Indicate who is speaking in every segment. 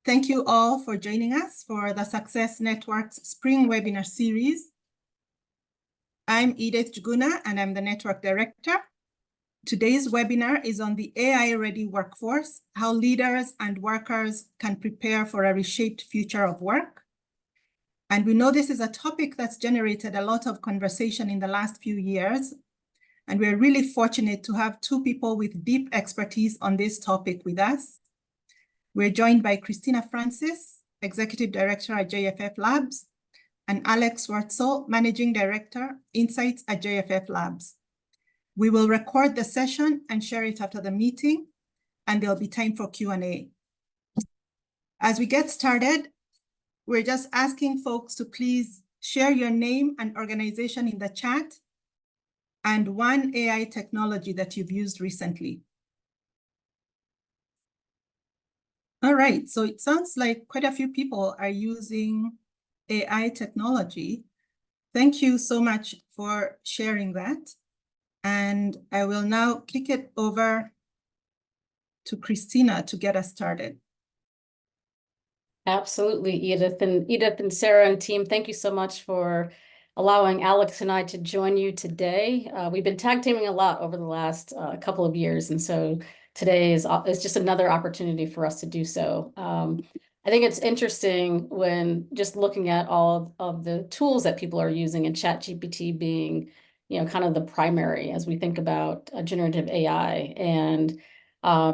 Speaker 1: Thank you all for joining us for the Success Network's Spring Webinar Series. I'm Edith Juguna, and I'm the Network Director. Today's webinar is on the AI-ready workforce, how leaders and workers can prepare for a reshaped future of work. And we know this is a topic that's generated a lot of conversation in the last few years. And we're really fortunate to have two people with deep expertise on this topic with us. We're joined by Kristina Francis, Executive Director at JFFLabs, and Alex Swartsel, Managing Director, Insights at JFFLabs. We will record the session and share it after the meeting, and there'll be time for Q&A. As we get started, we're just asking folks to please share your name and organization in the chat, and one AI technology that you've used recently. All right, so it sounds like quite a few people are using AI technology. Thank you so much for sharing that. And I will now kick it over to Kristina to get us started.
Speaker 2: Absolutely, Edith and Sarah and team, thank you so much for allowing Alex and I to join you today. We've been tag teaming a lot over the last couple of years, and so today is just another opportunity for us to do so. I think it's interesting when just looking at all of the tools that people are using, and ChatGPT being, kind of the primary as we think about generative AI. And I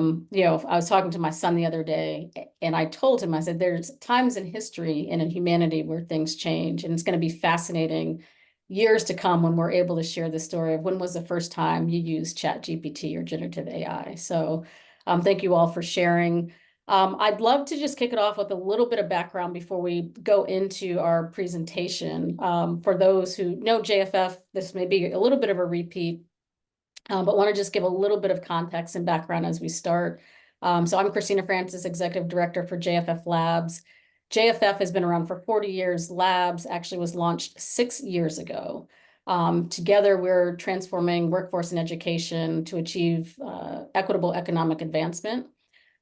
Speaker 2: was talking to my son the other day, and I told him, I said, there's times in history and in humanity where things change, and it's going to be fascinating years to come when we're able to share the story of when was the first time you used ChatGPT or generative AI. So thank you all for sharing. I'd love to just kick it off with a little bit of background before we go into our presentation. For those who know JFF, this may be a little bit of a repeat, but want to just give a little bit of context and background as we start. So I'm Kristina Francis, Executive Director for JFFLabs. JFF has been around for 40 years. Labs actually was launched 6 years ago. Together, we're transforming workforce and education to achieve equitable economic advancement.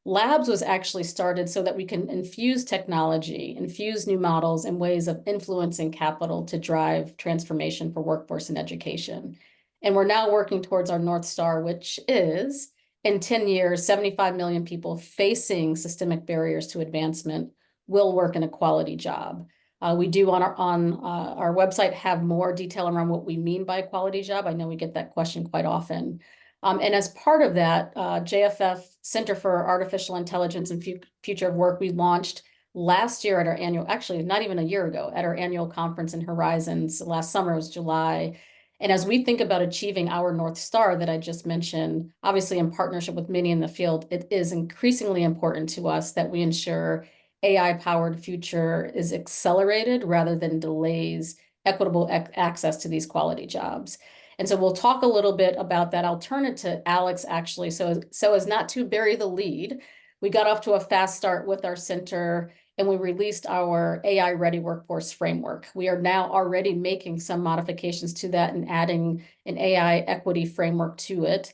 Speaker 2: Labs was actually started so that we can infuse technology, infuse new models and ways of influencing capital to drive transformation for workforce and education. And we're now working towards our North Star, which is, in 10 years, 75 million people facing systemic barriers to advancement will work in a quality job. We do on our website have more detail around what we mean by a quality job. I know we get that question quite often. And as part of that, JFF Center for Artificial Intelligence and Future of Work, we launched last year at our annual, actually not even a year ago, at our annual conference in Horizons. Last summer was July. And as we think about achieving our North Star that I just mentioned, obviously in partnership with many in the field, it is increasingly important to us that we ensure AI-powered future is accelerated rather than delays equitable access to these quality jobs. And so we'll talk a little bit about that. I'll turn it to Alex, actually, so as not to bury the lead. We got off to a fast start with our center, and we released our AI-ready workforce framework. We are now already making some modifications to that and adding an AI equity framework to it.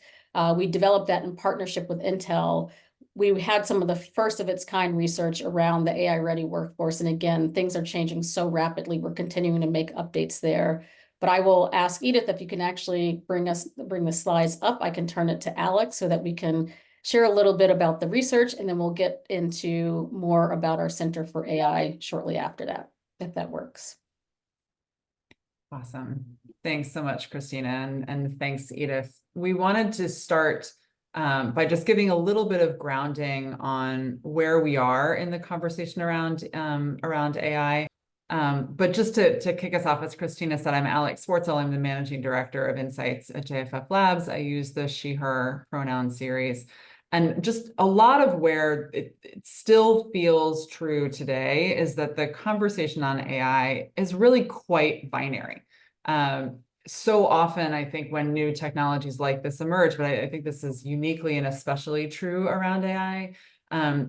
Speaker 2: We developed that in partnership with Intel. We had some of the first of its kind research around the AI-ready workforce. And again, things are changing so rapidly. We're continuing to make updates there. But I will ask Edith if you can actually bring the slides up. I can turn it to Alex so that we can share a little bit about the research, and then we'll get into more about our Center for AI shortly after that, if that works.
Speaker 3: Awesome. Thanks so much, Kristina, and thanks, Edith. We wanted to start by just giving a little bit of grounding on where we are in the conversation around AI. But just to kick us off, as Kristina said, I'm Alex Swartsel. I'm the Managing Director of Insights at JFFLabs. I use the she, her pronoun series. And just a lot of where it still feels true today is that the conversation on AI is really quite binary. So often, I think when new technologies like this emerge, but I think this is uniquely and especially true around AI,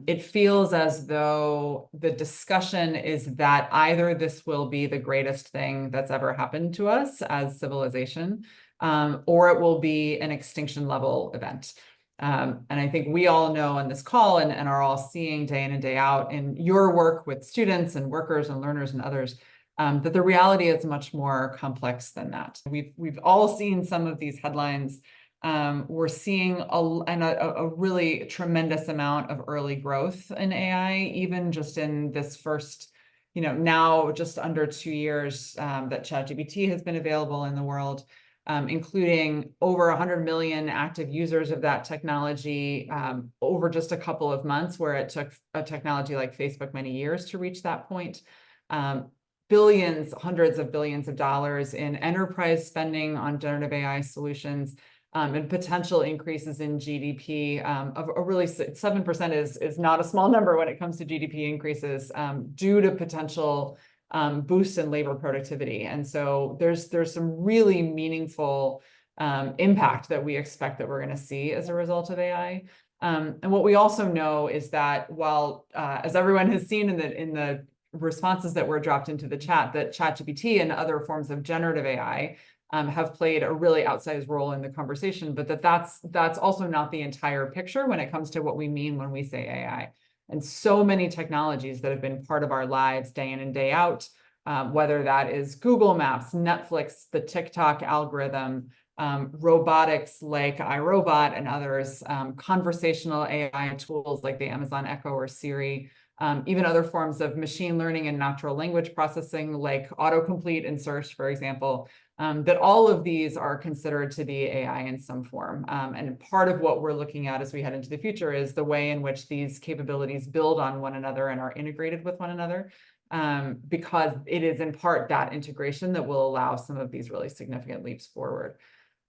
Speaker 3: it feels as though the discussion is that either this will be the greatest thing that's ever happened to us as civilization, or it will be an extinction level event. And I think we all know on this call and are all seeing day in and day out in your work with students and workers and learners and others, that the reality is much more complex than that. We've all seen some of these headlines. We're seeing a really tremendous amount of early growth in AI, even just in this first, now just under 2 years that ChatGPT has been available in the world, including over 100 million active users of that technology over just a couple of months, where it took a technology like Facebook many years to reach that point. Billions, hundreds of billions of dollars in enterprise spending on generative AI solutions, and potential increases in GDP of a really 7% is not a small number when it comes to GDP increases due to potential boosts in labor productivity. And so there's some really meaningful impact that we expect that we're going to see as a result of AI. And what we also know is that while, as everyone has seen in the responses that were dropped into the chat, that ChatGPT and other forms of generative AI have played a really outsized role in the conversation, but that's also not the entire picture when it comes to what we mean when we say AI. And so many technologies that have been part of our lives day in and day out, whether that is Google Maps, Netflix, the TikTok algorithm, robotics like iRobot and others, conversational AI tools like the Amazon Echo or Siri, even other forms of machine learning and natural language processing like autocomplete and search, for example, that all of these are considered to be AI in some form. And part of what we're looking at as we head into the future is the way in which these capabilities build on one another and are integrated with one another, because it is in part that integration that will allow some of these really significant leaps forward.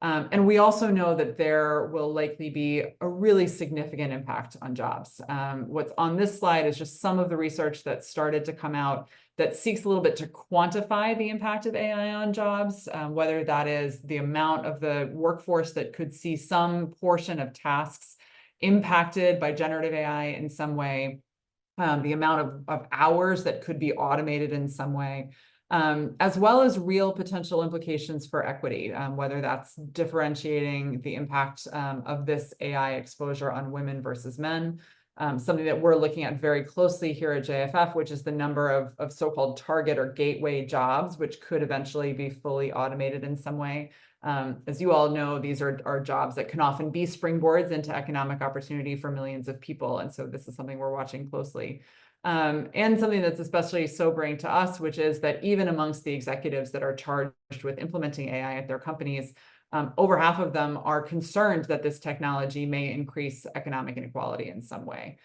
Speaker 3: And we also know that there will likely be a really significant impact on jobs. What's on this slide is just some of the research that started to come out that seeks a little bit to quantify the impact of AI on jobs, whether that is the amount of the workforce that could see some portion of tasks impacted by generative AI in some way, the amount of hours that could be automated in some way, as well as real potential implications for equity, whether that's differentiating the impact of this AI exposure on women versus men, something that we're looking at very closely here at JFF, which is the number of so-called target or gateway jobs, which could eventually be fully automated in some way. As you all know, these are jobs that can often be springboards into economic opportunity for millions of people. And so this is something we're watching closely. And something that's especially sobering to us, which is that even amongst the executives that are charged with implementing AI at their companies, over half of them are concerned that this technology may increase economic inequality in some way.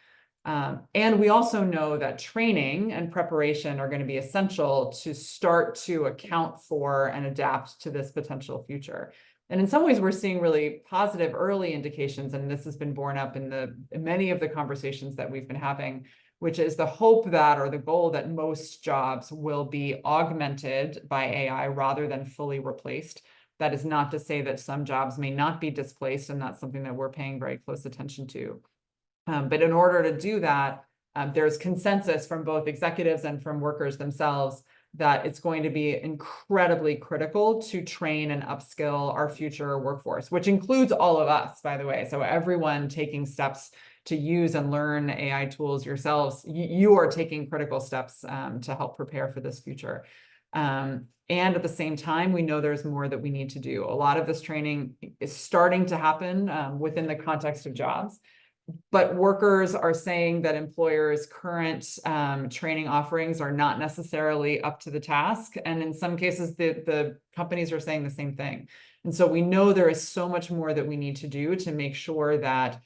Speaker 3: And we also know that training and preparation are going to be essential to start to account for and adapt to this potential future. And in some ways, we're seeing really positive early indications, and this has been borne up in many of the conversations that we've been having, which is the hope that, or the goal that most jobs will be augmented by AI rather than fully replaced. That is not to say that some jobs may not be displaced, and that's something that we're paying very close attention to. But in order to do that, there's consensus from both executives and from workers themselves that it's going to be incredibly critical to train and upskill our future workforce, which includes all of us, by the way. So everyone taking steps to use and learn AI tools yourselves, you are taking critical steps to help prepare for this future. And at the same time, we know there's more that we need to do. A lot of this training is starting to happen within the context of jobs. But workers are saying that employers' current training offerings are not necessarily up to the task. And in some cases, the companies are saying the same thing. And so we know there is so much more that we need to do to make sure that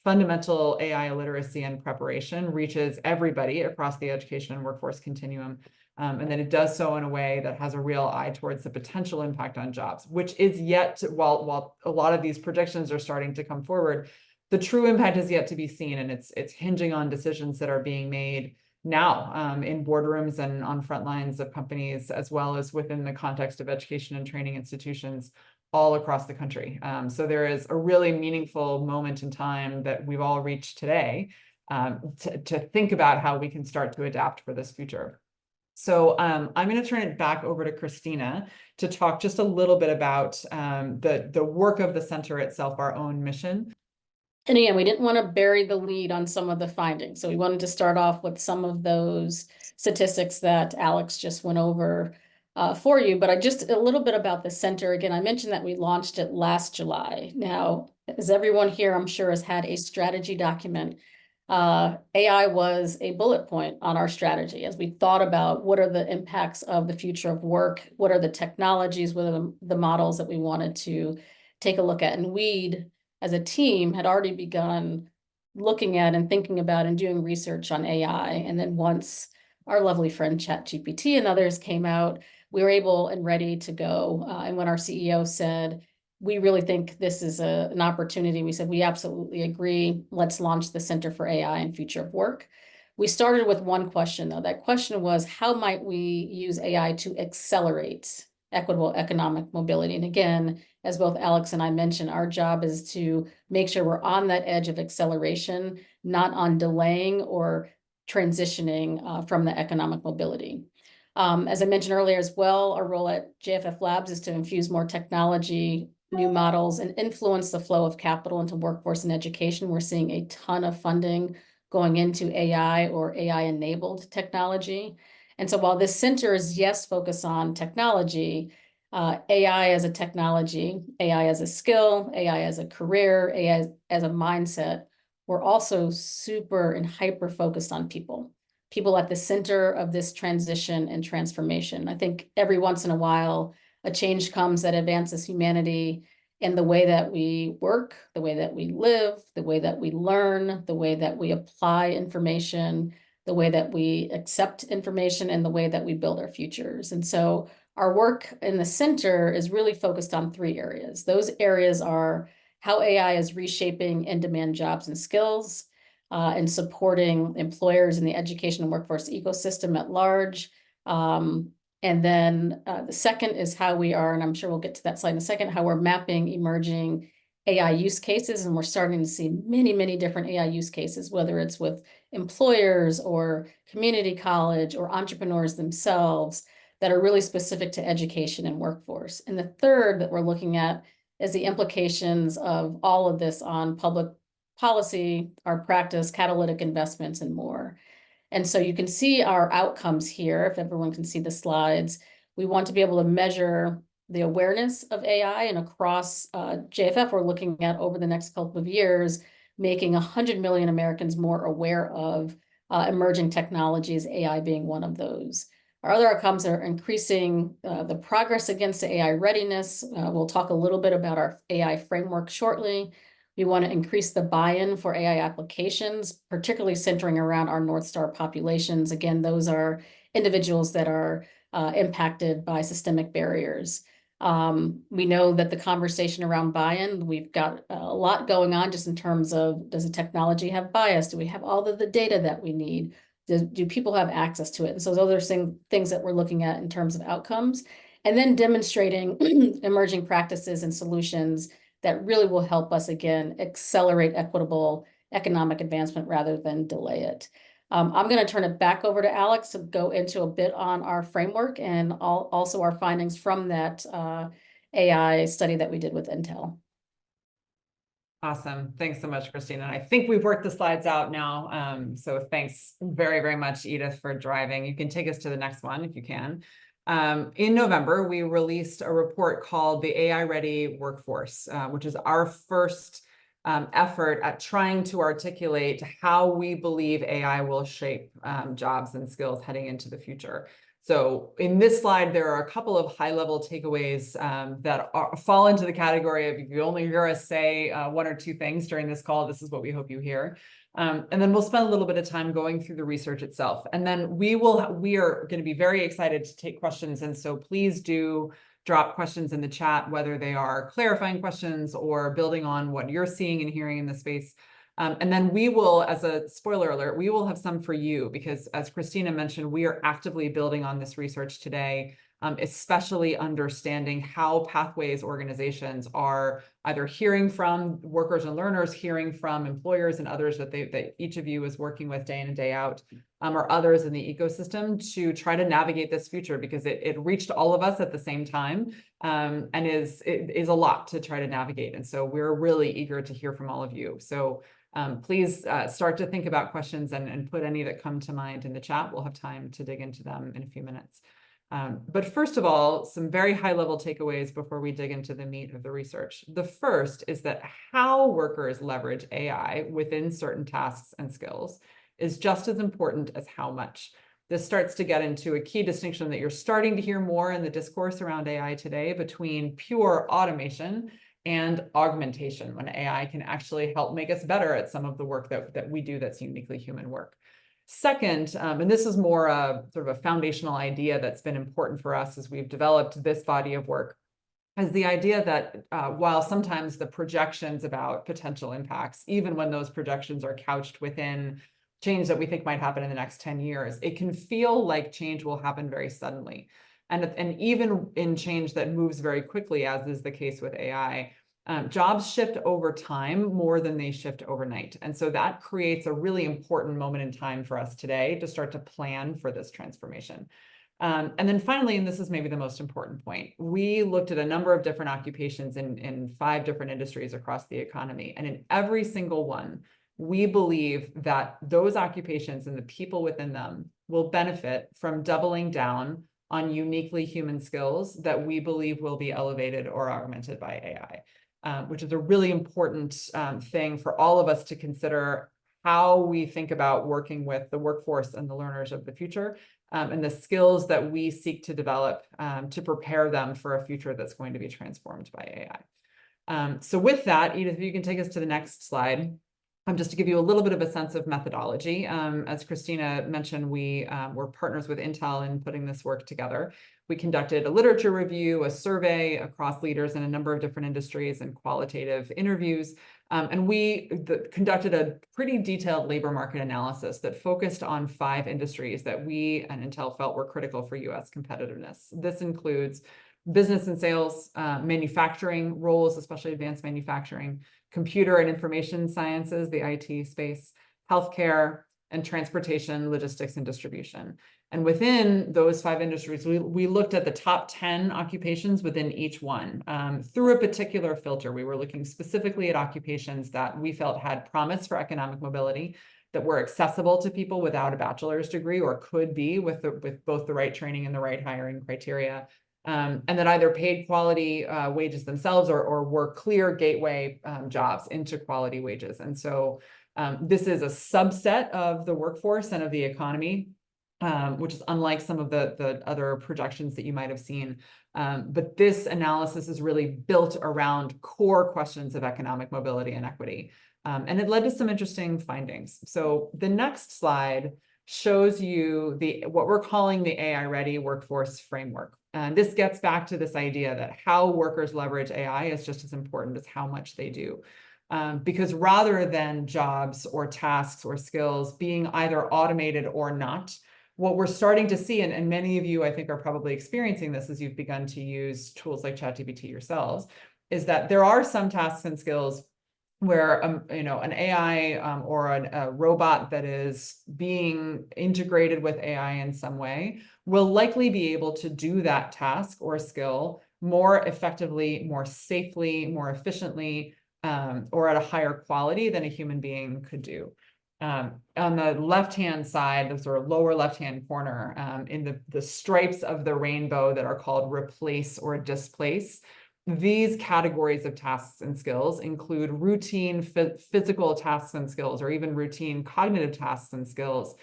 Speaker 3: fundamental AI literacy and preparation reaches everybody across the education and workforce continuum. And that it does so in a way that has a real eye towards the potential impact on jobs, which is yet to, while a lot of these predictions are starting to come forward, the true impact is yet to be seen, and it's hinging on decisions that are being made now in boardrooms and on front lines of companies, as well as within the context of education and training institutions all across the country. So there is a really meaningful moment in time that we've all reached today to think about how we can start to adapt for this future. So I'm going to turn it back over to Kristina to talk just a little bit about the work of the center itself, our own mission.
Speaker 2: And again, we didn't want to bury the lead on some of the findings. So we wanted to start off with some of those statistics that Alex just went over for you. But just a little bit about the center. Again, I mentioned that we launched it last July. Now, as everyone here, I'm sure, has had a strategy document, AI was a bullet point on our strategy as we thought about what are the impacts of the future of work, what are the technologies, what are the models that we wanted to take a look at. And we'd, as a team, had already begun looking at and thinking about and doing research on AI. And then once our lovely friend ChatGPT and others came out, we were able and ready to go. And when our CEO said, we really think this is an opportunity, we said, we absolutely agree. Let's launch the Center for AI and Future of Work. We started with one question, though. That question was, how might we use AI to accelerate equitable economic mobility? And again, as both Alex and I mentioned, our job is to make sure we're on that edge of acceleration, not on delaying or transitioning from the economic mobility. As I mentioned earlier as well, our role at JFFLabs is to infuse more technology, new models, and influence the flow of capital into workforce and education. We're seeing a ton of funding going into AI or AI-enabled technology. And so while this center is, yes, focused on technology, AI as a technology, AI as a skill, AI as a career, AI as a mindset, we're also super and hyper-focused on people. People at the center of this transition and transformation. I think every once in a while, a change comes that advances humanity in the way that we work, the way that we live, the way that we learn, the way that we apply information, the way that we accept information, and the way that we build our futures. And so our work in the center is really focused on 3 areas. Those areas are how AI is reshaping in-demand jobs and skills, and supporting employers in the education and workforce ecosystem at large. And then the second is how we are, and I'm sure we'll get to that slide in a second, how we're mapping emerging AI use cases. And we're starting to see many, many different AI use cases, whether it's with employers or community college or entrepreneurs themselves that are really specific to education and workforce. And the third that we're looking at is the implications of all of this on public policy, our practice, catalytic investments, and more. And so you can see our outcomes here, if everyone can see the slides. We want to be able to measure the awareness of AI, and across JFF, we're looking at over the next couple of years, making 100 million Americans more aware of emerging technologies, AI being one of those. Our other outcomes are increasing the progress against the AI readiness. We'll talk a little bit about our AI framework shortly. We want to increase the buy-in for AI applications, particularly centering around our North Star populations. Again, those are individuals that are impacted by systemic barriers. We know that the conversation around buy-in, we've got a lot going on just in terms of, does the technology have bias? Do we have all of the data that we need? Do people have access to it? And so those are things that we're looking at in terms of outcomes, and then demonstrating emerging practices and solutions that really will help us, again, accelerate equitable economic advancement rather than delay it. I'm going to turn it back over to Alex to go into a bit on our framework and also our findings from that AI study that we did with Intel.
Speaker 3: Awesome. Thanks so much, Kristina. I think we've worked the slides out now. So thanks very, very much, Edith, for driving. You can take us to the next one if you can. In November, we released a report called the AI Ready Workforce, which is our first effort at trying to articulate how we believe AI will shape jobs and skills heading into the future. So in this slide, there are a couple of high-level takeaways that fall into the category of, if you only hear us say 1 or 2 things during this call, this is what we hope you hear. And then we'll spend a little bit of time going through the research itself. And then we are going to be very excited to take questions. And so please do drop questions in the chat, whether they are clarifying questions or building on what you're seeing and hearing in the space. And then we will, as a spoiler alert, we will have some for you, because as Kristina mentioned, we are actively building on this research today. especially understanding how pathways organizations are either hearing from workers and learners, hearing from employers and others that each of you is working with day in and day out, or others in the ecosystem to try to navigate this future, because it reached all of us at the same time, and is a lot to try to navigate. And so we're really eager to hear from all of you. So please start to think about questions and put any that come to mind in the chat. We'll have time to dig into them in a few minutes. But first of all, some very high-level takeaways before we dig into the meat of the research. The first is that how workers leverage AI within certain tasks and skills is just as important as how much. This starts to get into a key distinction that you're starting to hear more in the discourse around AI today between pure automation and augmentation, when AI can actually help make us better at some of the work that we do that's uniquely human work. Second, and this is more sort of a foundational idea that's been important for us as we've developed this body of work, is the idea that while sometimes the projections about potential impacts, even when those projections are couched within change that we think might happen in the next 10 years, it can feel like change will happen very suddenly. And even in change that moves very quickly, as is the case with AI, jobs shift over time more than they shift overnight. And so that creates a really important moment in time for us today to start to plan for this transformation. And then finally, and this is maybe the most important point, we looked at a number of different occupations in 5 different industries across the economy. And in every single one, we believe that those occupations and the people within them will benefit from doubling down on uniquely human skills that we believe will be elevated or augmented by AI, which is a really important thing for all of us to consider how we think about working with the workforce and the learners of the future, and the skills that we seek to develop to prepare them for a future that's going to be transformed by AI. So with that, Edith, if you can take us to the next slide. Just to give you a little bit of a sense of methodology, as Kristina mentioned, we were partners with Intel in putting this work together. We conducted a literature review, a survey across leaders in a number of different industries, and qualitative interviews. And we conducted a pretty detailed labor market analysis that focused on 5 industries that we and Intel felt were critical for US competitiveness. This includes business and sales, manufacturing roles, especially advanced manufacturing, computer and information sciences, the IT space, healthcare, and transportation, logistics, and distribution. And within those 5 industries, we looked at the top 10 occupations within each one through a particular filter. We were looking specifically at occupations that we felt had promise for economic mobility, that were accessible to people without a bachelor's degree, or could be with both the right training and the right hiring criteria. And that either paid quality wages themselves or were clear gateway jobs into quality wages. And so this is a subset of the workforce and of the economy, which is unlike some of the other projections that you might have seen. But this analysis is really built around core questions of economic mobility and equity. And it led to some interesting findings. So the next slide shows you what we're calling the AI-ready workforce framework. And this gets back to this idea that how workers leverage AI is just as important as how much they do. Because rather than jobs or tasks or skills being either automated or not, what we're starting to see, and many of you I think are probably experiencing this as you've begun to use tools like ChatGPT yourselves, is that there are some tasks and skills where an AI or a robot that is being integrated with AI in some way will likely be able to do that task or skill more effectively, more safely, more efficiently, or at a higher quality than a human being could do. On the left-hand side, the sort of lower left-hand corner, in the stripes of the rainbow that are called replace or displace, these categories of tasks and skills include routine physical tasks and skills, or even routine cognitive tasks and skills,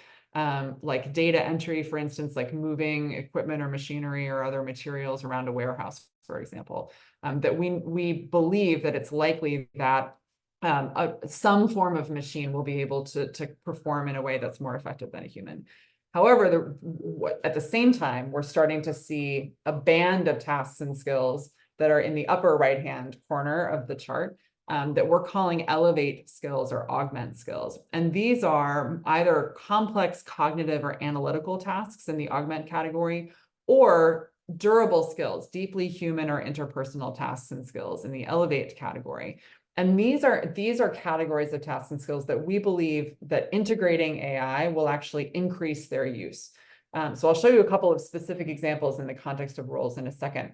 Speaker 3: like data entry, for instance, like moving equipment or machinery or other materials around a warehouse, for example, that we believe that it's likely that some form of machine will be able to perform in a way that's more effective than a human. However, at the same time, we're starting to see a band of tasks and skills that are in the upper right-hand corner of the chart that we're calling elevate skills or augment skills. And these are either complex cognitive or analytical tasks in the augment category, or durable skills, deeply human or interpersonal tasks and skills in the elevate category. And these are categories of tasks and skills that we believe that integrating AI will actually increase their use. So I'll show you a couple of specific examples in the context of roles in a second.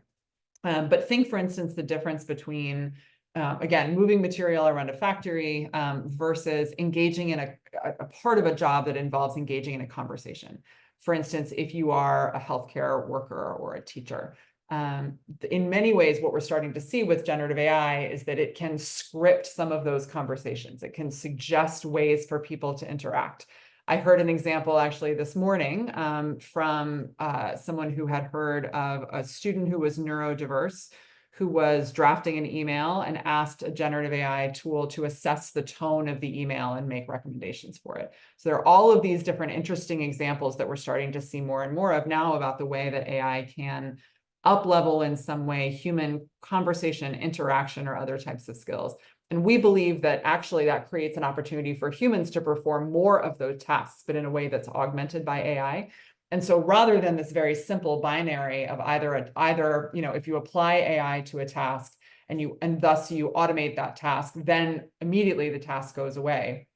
Speaker 3: But think, for instance, the difference between, again, moving material around a factory versus engaging in a part of a job that involves engaging in a conversation. For instance, if you are a healthcare worker or a teacher, in many ways, what we're starting to see with generative AI is that it can script some of those conversations. It can suggest ways for people to interact. I heard an example actually this morning from someone who had heard of a student who was neurodiverse, who was drafting an email and asked a generative AI tool to assess the tone of the email and make recommendations for it. So there are all of these different interesting examples that we're starting to see more and more of now about the way that AI can up-level in some way human conversation, interaction, or other types of skills. And we believe that actually that creates an opportunity for humans to perform more of those tasks, but in a way that's augmented by AI. And so rather than this very simple binary of either, you know, if you apply AI to a task and thus you automate that task, then immediately the task goes away.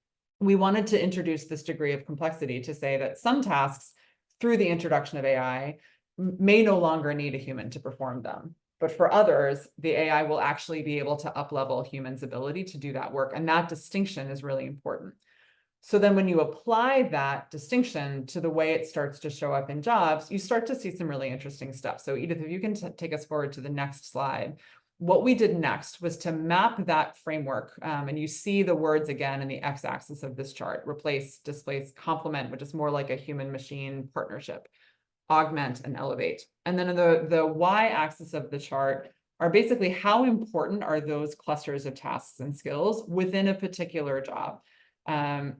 Speaker 3: We wanted to introduce this degree of complexity to say that some tasks, through the introduction of AI, may no longer need a human to perform them. But for others, the AI will actually be able to up-level humans' ability to do that work. And that distinction is really important. So then when you apply that distinction to the way it starts to show up in jobs, you start to see some really interesting stuff. So Edith, if you can take us forward to the next slide. What we did next was to map that framework. And you see the words again in the x-axis of this chart: replace, displace, complement, which is more like a human-machine partnership, augment, and elevate. And then the y-axis of the chart are basically how important are those clusters of tasks and skills within a particular job.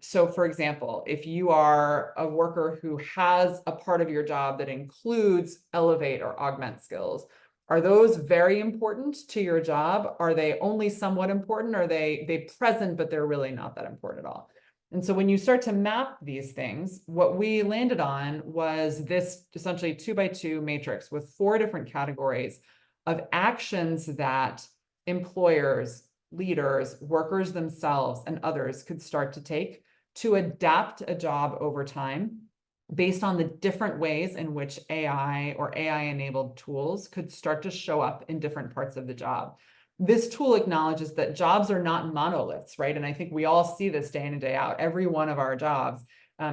Speaker 3: So for example, if you are a worker who has a part of your job that includes elevate or augment skills, are those very important to your job? Are they only somewhat important? Are they present, but they're really not that important at all? And so when you start to map these things, what we landed on was this essentially 2x2 matrix with 4 different categories of actions that employers, leaders, workers themselves, and others could start to take to adapt a job over time based on the different ways in which AI or AI-enabled tools could start to show up in different parts of the job. This tool acknowledges that jobs are not monoliths, right? And I think we all see this day in and day out. Every one of our jobs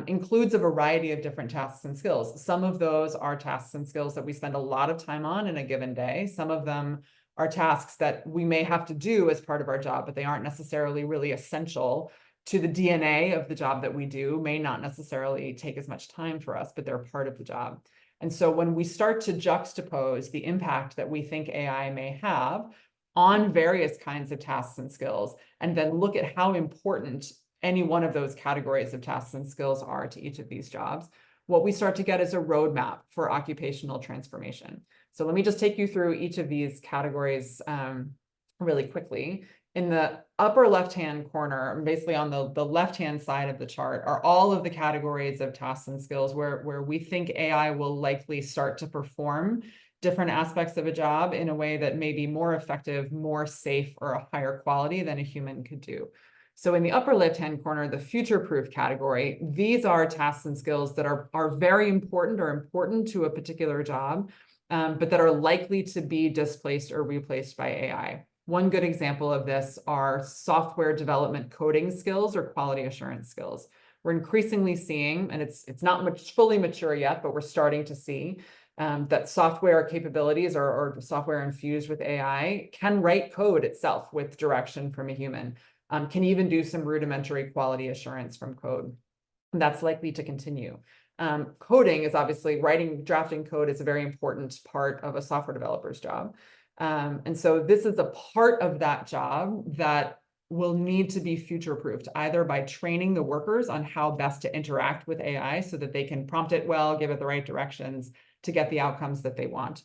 Speaker 3: includes a variety of different tasks and skills. Some of those are tasks and skills that we spend a lot of time on in a given day. Some of them are tasks that we may have to do as part of our job, but they aren't necessarily really essential to the DNA of the job that we do, may not necessarily take as much time for us, but they're part of the job. And so when we start to juxtapose the impact that we think AI may have on various kinds of tasks and skills, and then look at how important any one of those categories of tasks and skills are to each of these jobs, what we start to get is a roadmap for occupational transformation. So let me just take you through each of these categories really quickly. In the upper left-hand corner, basically on the left-hand side of the chart, are all of the categories of tasks and skills where we think AI will likely start to perform different aspects of a job in a way that may be more effective, more safe, or a higher quality than a human could do. So in the upper left-hand corner, the future-proof category, these are tasks and skills that are very important or important to a particular job, but that are likely to be displaced or replaced by AI. One good example of this are software development coding skills or quality assurance skills. We're increasingly seeing, and it's not fully mature yet, but we're starting to see that software capabilities or software infused with AI can write code itself with direction from a human, can even do some rudimentary quality assurance from code. And that's likely to continue. Coding is obviously, drafting code is a very important part of a software developer's job. And so this is a part of that job that will need to be future-proofed, either by training the workers on how best to interact with AI so that they can prompt it well, give it the right directions to get the outcomes that they want,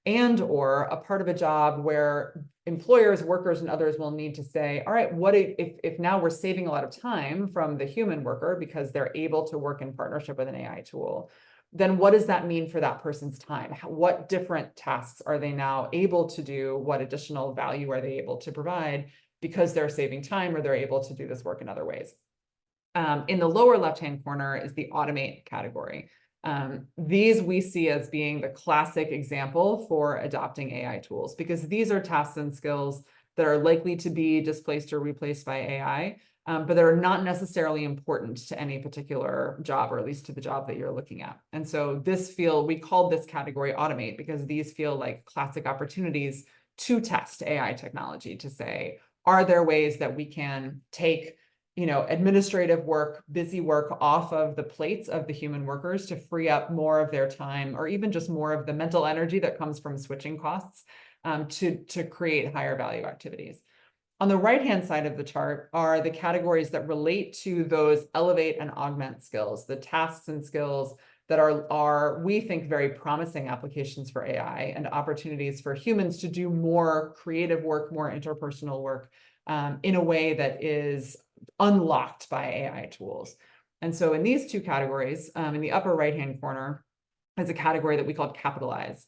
Speaker 3: and or a part of a job where employers, workers, and others will need to say, all right, what if now we're saving a lot of time from the human worker because they're able to work in partnership with an AI tool? then what does that mean for that person's time? What different tasks are they now able to do? What additional value are they able to provide because they're saving time or they're able to do this work in other ways? In the lower left-hand corner is the automate category. These we see as being the classic example for adopting AI tools, because these are tasks and skills that are likely to be displaced or replaced by AI, but that are not necessarily important to any particular job, or at least to the job that you're looking at. And so this field, we called this category automate because these feel like classic opportunities to test AI technology, to say, are there ways that we can take administrative work, busy work off of the plates of the human workers to free up more of their time, or even just more of the mental energy that comes from switching costs, to create higher value activities. On the right-hand side of the chart are the categories that relate to those elevate and augment skills, the tasks and skills that are, we think, very promising applications for AI and opportunities for humans to do more creative work, more interpersonal work, in a way that is unlocked by AI tools. And so in these two categories, in the upper right-hand corner is a category that we call capitalize.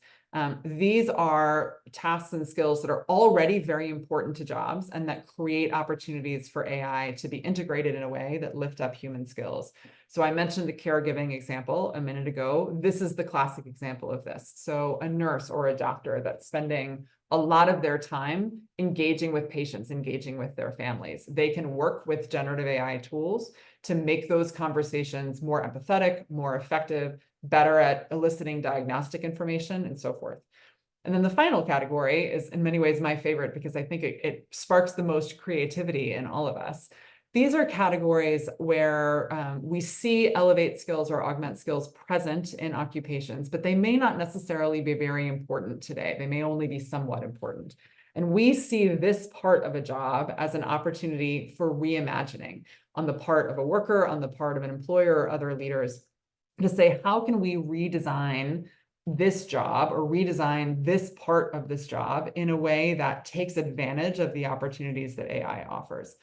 Speaker 3: These are tasks and skills that are already very important to jobs and that create opportunities for AI to be integrated in a way that lift up human skills. So I mentioned the caregiving example a minute ago. This is the classic example of this. So a nurse or a doctor that's spending a lot of their time engaging with patients, engaging with their families. They can work with generative AI tools to make those conversations more empathetic, more effective, better at eliciting diagnostic information, and so forth. And then the final category is in many ways my favorite, because I think it sparks the most creativity in all of us. These are categories where we see elevate skills or augment skills present in occupations, but they may not necessarily be very important today. They may only be somewhat important. And we see this part of a job as an opportunity for reimagining on the part of a worker, on the part of an employer or other leaders, to say, how can we redesign this job or redesign this part of this job in a way that takes advantage of the opportunities that AI offers?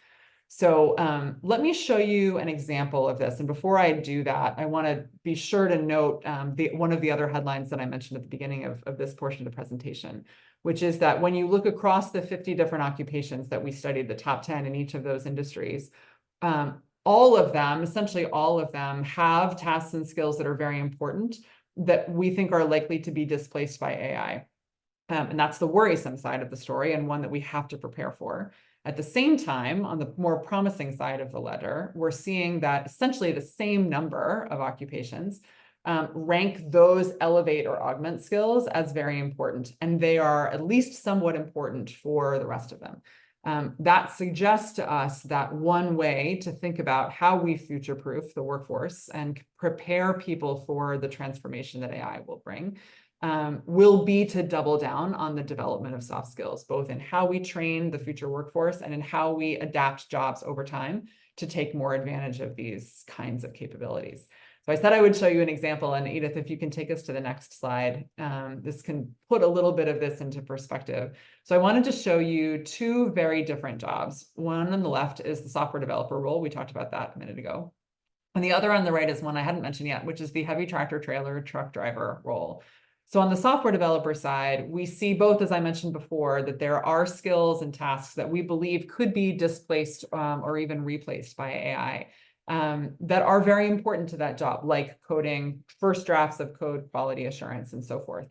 Speaker 3: So let me show you an example of this. And before I do that, I want to be sure to note one of the other headlines that I mentioned at the beginning of this portion of the presentation, which is that when you look across the 50 different occupations that we studied, the top 10 in each of those industries, all of them, essentially all of them, have tasks and skills that are very important that we think are likely to be displaced by AI. And that's the worrisome side of the story, and one that we have to prepare for. At the same time, on the more promising side of the ledger, we're seeing that essentially the same number of occupations rank those elevate or augment skills as very important, and they are at least somewhat important for the rest of them. That suggests to us that one way to think about how we future-proof the workforce and prepare people for the transformation that AI will bring will be to double down on the development of soft skills, both in how we train the future workforce and in how we adapt jobs over time to take more advantage of these kinds of capabilities. So I said I would show you an example, and Edith, if you can take us to the next slide, this can put a little bit of this into perspective. So I wanted to show you two very different jobs. One on the left is the software developer role. We talked about that a minute ago. And the other on the right is one I hadn't mentioned yet, which is the heavy tractor trailer truck driver role. So on the software developer side, we see both, as I mentioned before, that there are skills and tasks that we believe could be displaced or even replaced by AI that are very important to that job, like coding, first drafts of code, quality assurance, and so forth.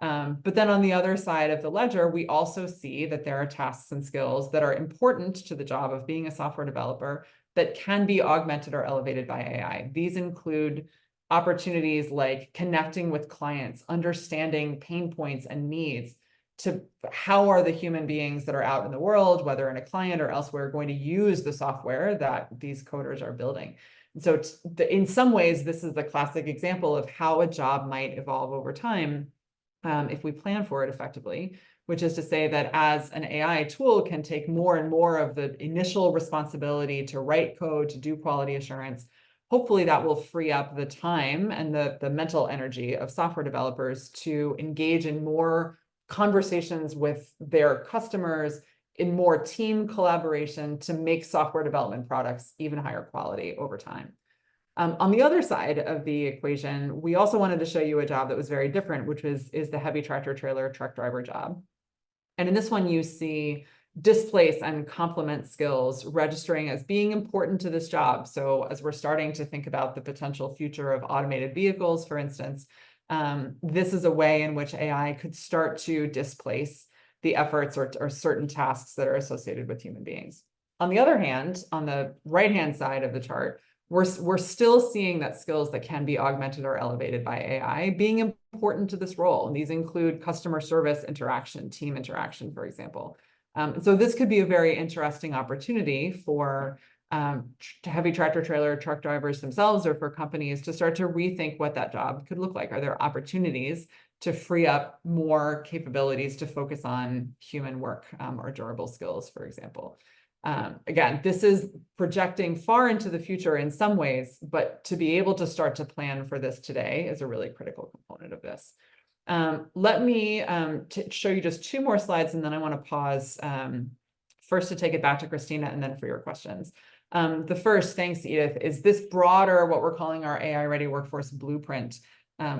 Speaker 3: But then on the other side of the ledger, we also see that there are tasks and skills that are important to the job of being a software developer that can be augmented or elevated by AI. These include opportunities like connecting with clients, understanding pain points and needs, to how are the human beings that are out in the world, whether in a client or elsewhere, going to use the software that these coders are building. And so in some ways, this is a classic example of how a job might evolve over time if we plan for it effectively, which is to say that as an AI tool can take more and more of the initial responsibility to write code, to do quality assurance, hopefully that will free up the time and the mental energy of software developers to engage in more conversations with their customers, in more team collaboration to make software development products even higher quality over time. On the other side of the equation, we also wanted to show you a job that was very different, which is the heavy tractor trailer truck driver job. And in this one, you see displace and complement skills registering as being important to this job. So as we're starting to think about the potential future of automated vehicles, for instance, this is a way in which AI could start to displace the efforts or certain tasks that are associated with human beings. On the other hand, on the right-hand side of the chart, we're still seeing that skills that can be augmented or elevated by AI being important to this role. And these include customer service interaction, team interaction, for example. So this could be a very interesting opportunity for heavy tractor trailer truck drivers themselves or for companies to start to rethink what that job could look like. Are there opportunities to free up more capabilities to focus on human work or durable skills, for example? Again, this is projecting far into the future in some ways, but to be able to start to plan for this today is a really critical component of this. Let me show you just 2 more slides, and then I want to pause first to take it back to Kristina and then for your questions. The first, thanks, Edith, is this broader, what we're calling our AI-ready workforce blueprint,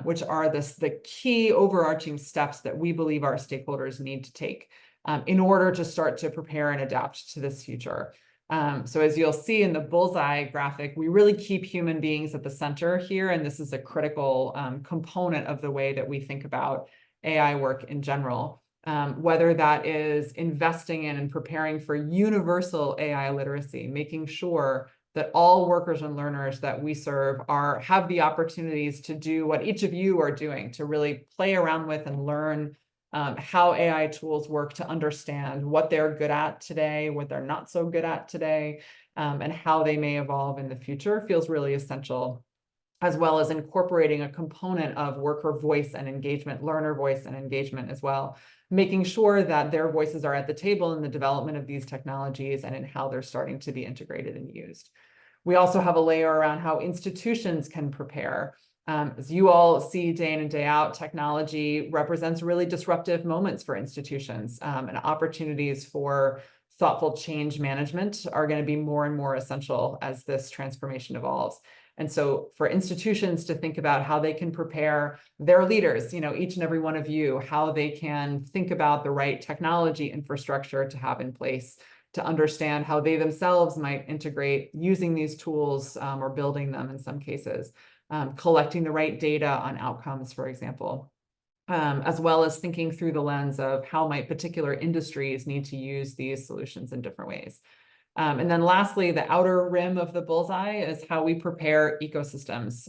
Speaker 3: which are the key overarching steps that we believe our stakeholders need to take in order to start to prepare and adapt to this future. So as you'll see in the bullseye graphic, we really keep human beings at the center here, and this is a critical component of the way that we think about AI work in general. Whether that is investing in and preparing for universal AI literacy, making sure that all workers and learners that we serve have the opportunities to do what each of you are doing, to really play around with and learn how AI tools work, to understand what they're good at today, what they're not so good at today, and how they may evolve in the future feels really essential, as well as incorporating a component of worker voice and engagement, learner voice and engagement as well, making sure that their voices are at the table in the development of these technologies and in how they're starting to be integrated and used. We also have a layer around how institutions can prepare. As you all see day in and day out, technology represents really disruptive moments for institutions, and opportunities for thoughtful change management are going to be more and more essential as this transformation evolves. And so for institutions to think about how they can prepare their leaders, each and every one of you, how they can think about the right technology infrastructure to have in place, to understand how they themselves might integrate using these tools or building them in some cases. Collecting the right data on outcomes, for example, as well as thinking through the lens of how might particular industries need to use these solutions in different ways. And then lastly, the outer rim of the bullseye is how we prepare ecosystems.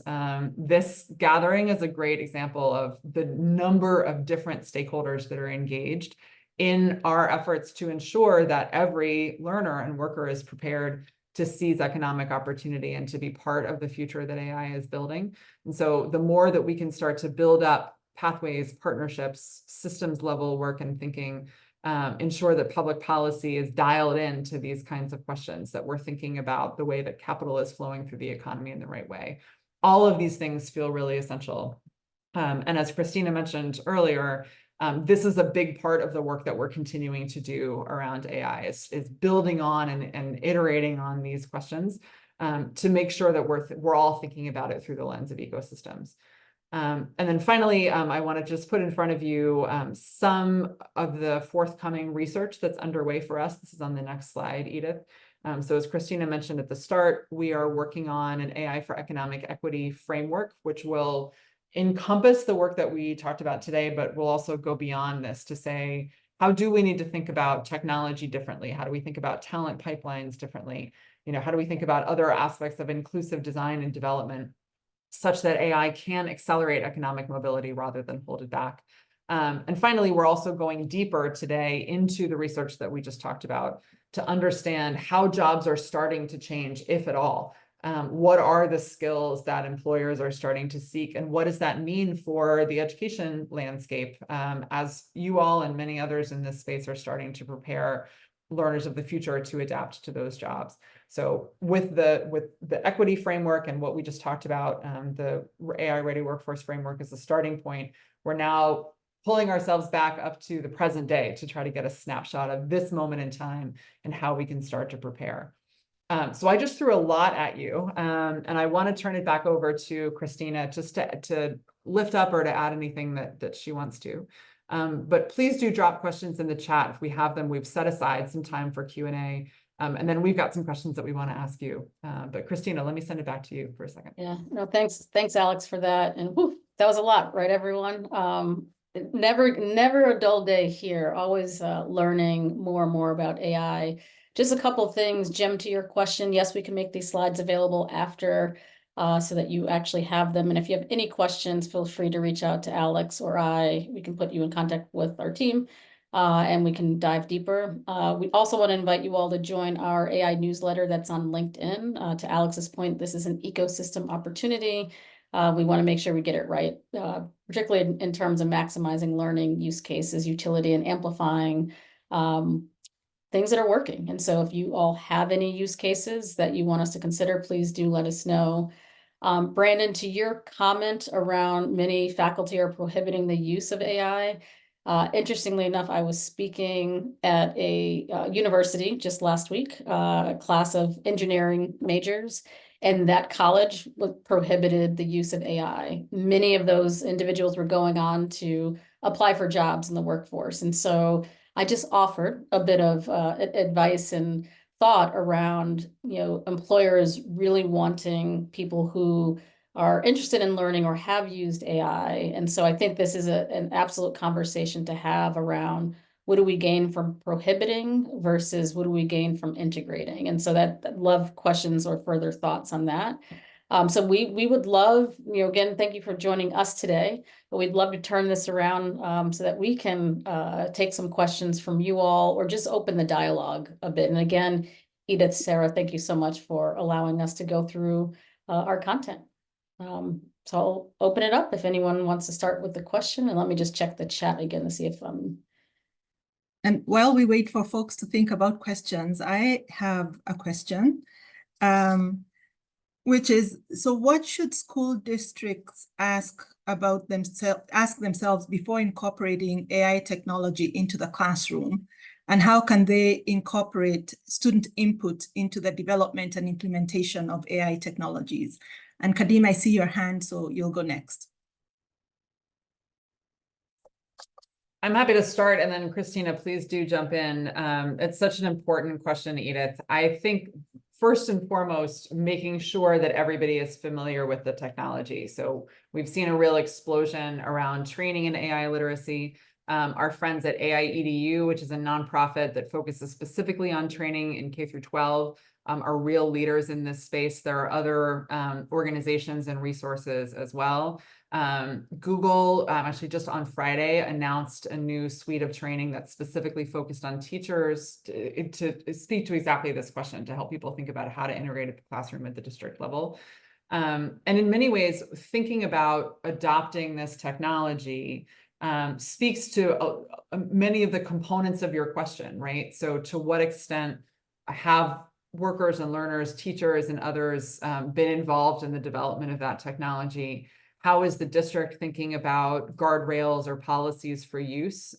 Speaker 3: This gathering is a great example of the number of different stakeholders that are engaged in our efforts to ensure that every learner and worker is prepared to seize economic opportunity and to be part of the future that AI is building. And so the more that we can start to build up pathways, partnerships, systems level work and thinking, ensure that public policy is dialed into these kinds of questions, that we're thinking about the way that capital is flowing through the economy in the right way. All of these things feel really essential. And as Kristina mentioned earlier, this is a big part of the work that we're continuing to do around AI, is building on and iterating on these questions to make sure that we're all thinking about it through the lens of ecosystems. And then finally, I want to just put in front of you some of the forthcoming research that's underway for us. This is on the next slide, Edith. So as Kristina mentioned at the start, we are working on an AI for economic equity framework, which will encompass the work that we talked about today, but we'll also go beyond this to say, how do we need to think about technology differently? How do we think about talent pipelines differently? How do we think about other aspects of inclusive design and development such that AI can accelerate economic mobility rather than hold it back? And finally, we're also going deeper today into the research that we just talked about to understand how jobs are starting to change, if at all. What are the skills that employers are starting to seek, and what does that mean for the education landscape as you all and many others in this space are starting to prepare learners of the future to adapt to those jobs? So with the equity framework and what we just talked about, the AI ready workforce framework is a starting point. We're now pulling ourselves back up to the present day to try to get a snapshot of this moment in time and how we can start to prepare. So I just threw a lot at you, and I want to turn it back over to Kristina just to lift up or to add anything that she wants to. But please do drop questions in the chat if we have them. We've set aside some time for Q&A, and then we've got some questions that we want to ask you. But Kristina, let me send it back to you for a second.
Speaker 2: Yeah, no, thanks, Alex, for that. And whew, that was a lot, right, everyone? Never a dull day here. Always learning more and more about AI. Just a couple of things, Jim, to your question. Yes, we can make these slides available after so that you actually have them. And if you have any questions, feel free to reach out to Alex or I. We can put you in contact with our team and we can dive deeper. We also want to invite you all to join our AI newsletter that's on LinkedIn. To Alex's point, this is an ecosystem opportunity. We want to make sure we get it right, particularly in terms of maximizing learning use cases, utility, and amplifying things that are working. And so if you all have any use cases that you want us to consider, please do let us know. Brandon, to your comment around many faculty are prohibiting the use of AI, interestingly enough, I was speaking at a university just last week, a class of engineering majors, and that college prohibited the use of AI. Many of those individuals were going on to apply for jobs in the workforce. And so I just offered a bit of advice and thought around, employers really wanting people who are interested in learning or have used AI. And so I think this is an absolute conversation to have around what do we gain from prohibiting versus what do we gain from integrating? And so that love questions or further thoughts on that. So we would love, again, thank you for joining us today, but we'd love to turn this around so that we can take some questions from you all or just open the dialogue a bit. And again, Edith, Sarah, thank you so much for allowing us to go through our content. So I'll open it up if anyone wants to start with the question, and let me just check the chat again to see if
Speaker 1: And while we wait for folks to think about questions, I have a question, which is, so what should school districts ask themselves before incorporating AI technology into the classroom? And how can they incorporate student input into the development and implementation of AI technologies? And Kadim, I see your hand, so you'll go next.
Speaker 3: I'm happy to start, and then Kristina, please do jump in. It's such an important question, Edith. I think first and foremost, making sure that everybody is familiar with the technology. So we've seen a real explosion around training in AI literacy. Our friends at AI EDU, which is a nonprofit that focuses specifically on training in K through 12, are real leaders in this space. There are other organizations and resources as well. Google actually just on Friday announced a new suite of training that's specifically focused on teachers to speak to exactly this question, to help people think about how to integrate at the classroom at the district level. And in many ways, thinking about adopting this technology speaks to many of the components of your question, right? So to what extent have workers and learners, teachers and others been involved in the development of that technology? How is the district thinking about guardrails or policies for use?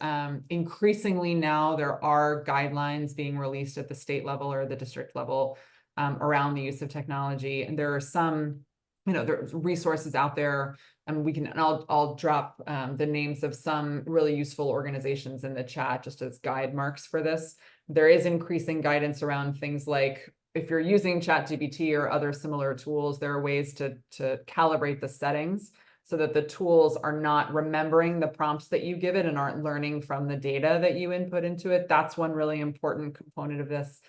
Speaker 3: Increasingly now there are guidelines being released at the state level or the district level around the use of technology. And there are some, there's resources out there, and I'll drop the names of some really useful organizations in the chat just as guide marks for this. There is increasing guidance around things like, if you're using ChatGPT or other similar tools, there are ways to calibrate the settings so that the tools are not remembering the prompts that you give it and aren't learning from the data that you input into it. That's one really important component of this.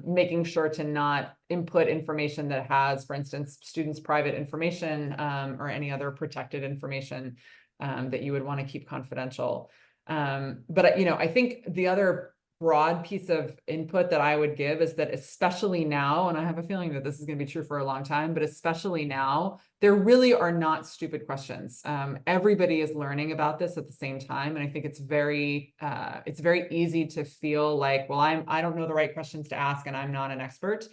Speaker 3: Making sure to not input information that has, for instance, students' private information or any other protected information that you would want to keep confidential. But I think the other broad piece of input that I would give is that especially now, and I have a feeling that this is going to be true for a long time, but especially now, there really are not stupid questions. Everybody is learning about this at the same time. And I think it's very easy to feel like, well, I don't know the right questions to ask and I'm not an expert.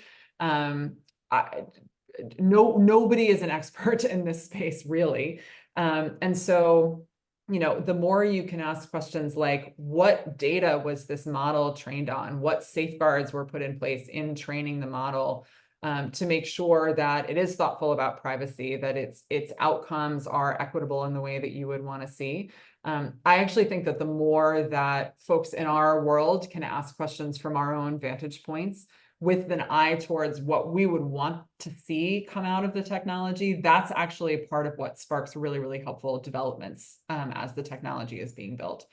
Speaker 3: Nobody is an expert in this space, really. And so the more you can ask questions like, what data was this model trained on? What safeguards were put in place in training the model to make sure that it is thoughtful about privacy, that its outcomes are equitable in the way that you would want to see. I actually think that the more that folks in our world can ask questions from our own vantage points with an eye towards what we would want to see come out of the technology, that's actually a part of what sparks really, really helpful developments as the technology is being built.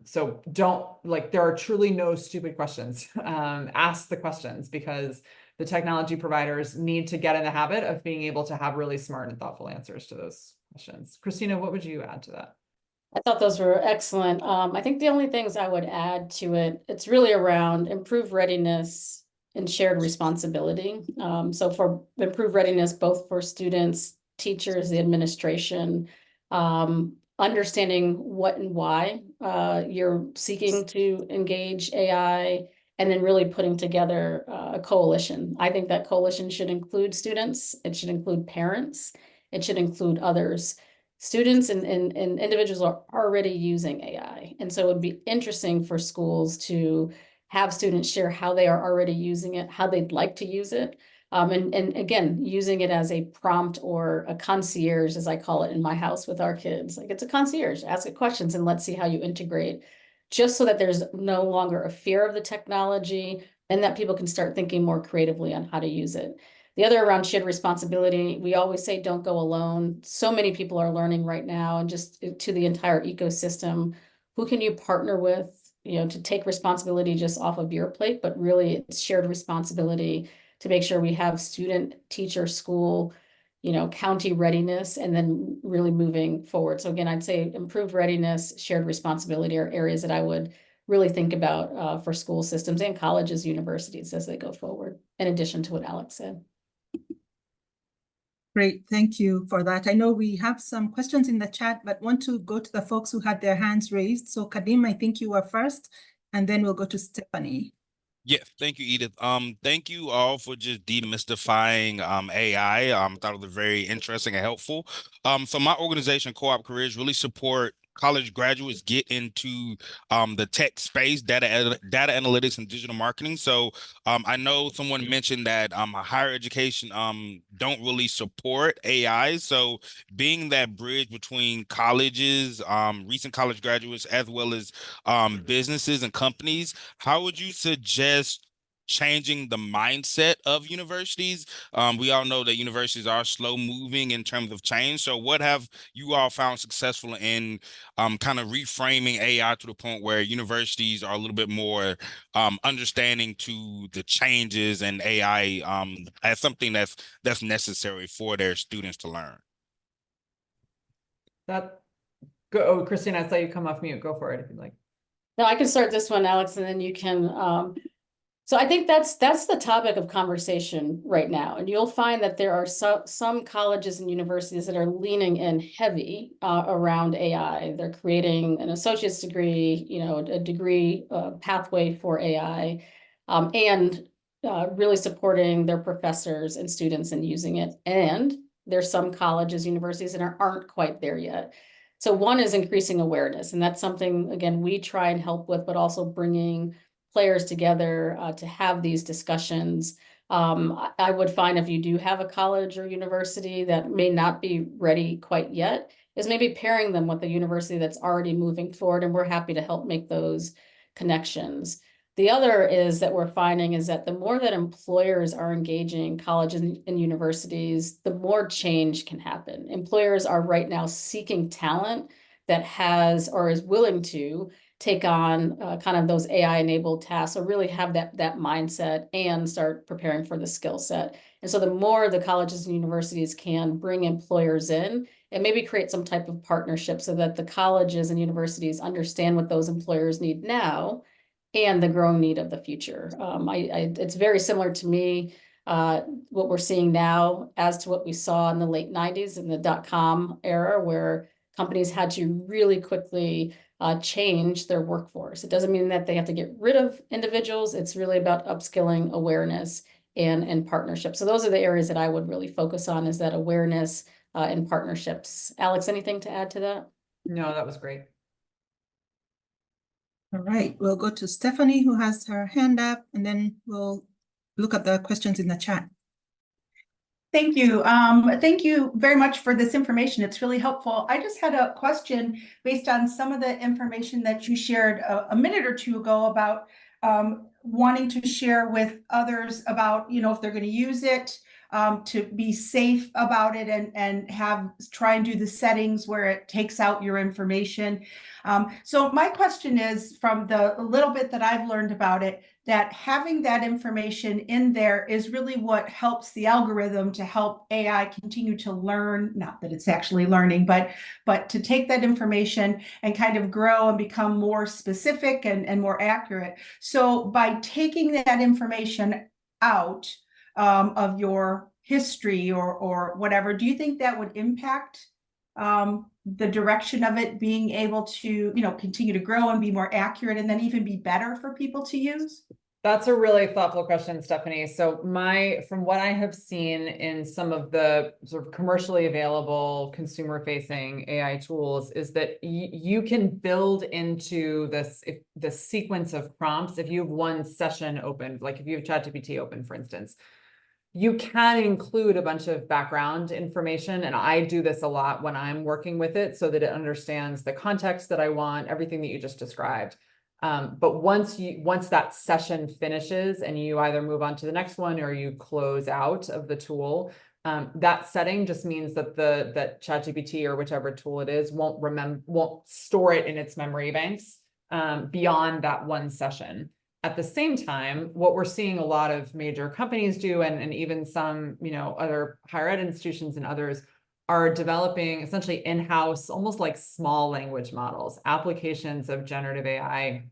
Speaker 3: So there are truly no stupid questions. Ask the questions, because the technology providers need to get in the habit of being able to have really smart and thoughtful answers to those questions. Kristina, what would you add to that?
Speaker 2: I thought those were excellent. I think the only things I would add to it, it's really around improved readiness and shared responsibility. So for improved readiness, both for students, teachers, the administration, understanding what and why you're seeking to engage AI, and then really putting together a coalition. I think that coalition should include students, it should include parents, it should include others. Students and individuals are already using AI. And so it would be interesting for schools to have students share how they are already using it, how they'd like to use it. And again, using it as a prompt or a concierge, as I call it in my house with our kids. Like, it's a concierge, ask it questions and let's see how you integrate, just so that there's no longer a fear of the technology and that people can start thinking more creatively on how to use it. The other around shared responsibility, we always say don't go alone. So many people are learning right now, and just to the entire ecosystem, who can you partner with, to take responsibility just off of your plate, but really it's shared responsibility to make sure we have student, teacher, school, county readiness, and then really moving forward. So again, I'd say improved readiness, shared responsibility are areas that I would really think about for school systems and colleges, universities as they go forward, in addition to what Alex said.
Speaker 1: Great, thank you for that. I know we have some questions in the chat, but want to go to the folks who had their hands raised. So Kadim, I think you were first, and then we'll go to Stephanie.
Speaker 4: Yeah, thank you, Edith. Thank you all for just demystifying AI. Thought it was very interesting and helpful. So my organization, Co-op Careers, really support college graduates get into the tech space, data analytics and digital marketing. So I know someone mentioned that higher education don't really support AI. So being that bridge between colleges, recent college graduates, as well as businesses and companies, how would you suggest changing the mindset of universities? We all know that universities are slow moving in terms of change. So what have you all found successful in kind of reframing AI to the point where universities are a little bit more understanding to the changes and AI as something that's necessary for their students to learn?
Speaker 3: Kristina, I saw you come off mute. Go for it if you'd like.
Speaker 2: No, I can start this one, Alex, and then you can. So I think that's the topic of conversation right now. And you'll find that there are some colleges and universities that are leaning in heavy around AI. They're creating an associate's degree, a degree pathway for AI, and really supporting their professors and students in using it. And there's some colleges, universities that aren't quite there yet. So one is increasing awareness, and that's something, again, we try and help with, but also bringing players together to have these discussions. I would find if you do have a college or university that may not be ready quite yet, is maybe pairing them with a university that's already moving forward, and we're happy to help make those connections. The other is that we're finding is that the more that employers are engaging colleges and universities, the more change can happen. Employers are right now seeking talent that has or is willing to take on kind of those AI-enabled tasks, or really have that mindset and start preparing for the skill set. And so the more the colleges and universities can bring employers in and maybe create some type of partnership so that the colleges and universities understand what those employers need now and the growing need of the future. It's very similar to me, what we're seeing now as to what we saw in the late 90s in the dot-com era, where companies had to really quickly change their workforce. It doesn't mean that they have to get rid of individuals. It's really about upskilling, awareness, and partnership. So those are the areas that I would really focus on, is that awareness and partnerships. Alex, anything to add to that?
Speaker 3: No, that was great.
Speaker 1: All right, we'll go to Stephanie, who has her hand up, and then we'll look at the questions in the chat.
Speaker 5: Thank you. Thank you very much for this information. It's really helpful. I just had a question based on some of the information that you shared a minute or two ago about wanting to share with others about, if they're going to use it, to be safe about it and try and do the settings where it takes out your information. So my question is, from the little bit that I've learned about it, that having that information in there is really what helps the algorithm to help AI continue to learn, not that it's actually learning, but to take that information and kind of grow and become more specific and more accurate. So by taking that information out of your history or whatever, do you think that would impact the direction of it being able to, continue to grow and be more accurate and then even be better for people to use?
Speaker 3: That's a really thoughtful question, Stephanie. So from what I have seen in some of the sort of commercially available consumer-facing AI tools is that you can build into the sequence of prompts. If you have one session open, like if you have ChatGPT open, for instance, you can include a bunch of background information. And I do this a lot when I'm working with it so that it understands the context that I want, everything that you just described. But once that session finishes and you either move on to the next one or you close out of the tool, that setting just means that that ChatGPT or whichever tool it is won't store it in its memory banks beyond that one session. At the same time, what we're seeing a lot of major companies do, and even some, other higher ed institutions and others, are developing essentially in-house, almost like small language models, applications of generative AI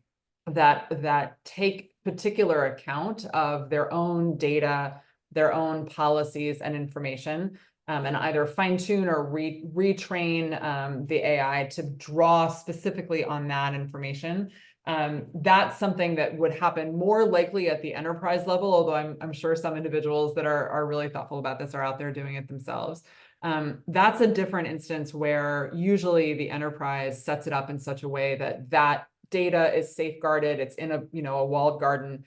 Speaker 3: that take particular account of their own data, their own policies and information, and either fine-tune or retrain the AI to draw specifically on that information. That's something that would happen more likely at the enterprise level, although I'm sure some individuals that are really thoughtful about this are out there doing it themselves. That's a different instance where usually the enterprise sets it up in such a way that data is safeguarded. It's in a walled garden,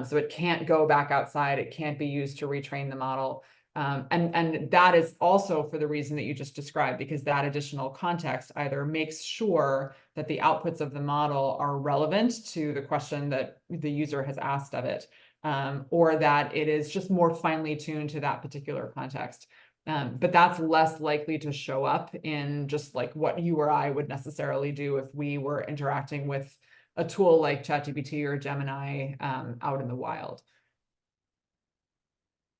Speaker 3: so it can't go back outside. It can't be used to retrain the model. And that is also for the reason that you just described, because that additional context either makes sure that the outputs of the model are relevant to the question that the user has asked of it, or that it is just more finely tuned to that particular context. But that's less likely to show up in just like what you or I would necessarily do if we were interacting with a tool like ChatGPT or Gemini out in the wild.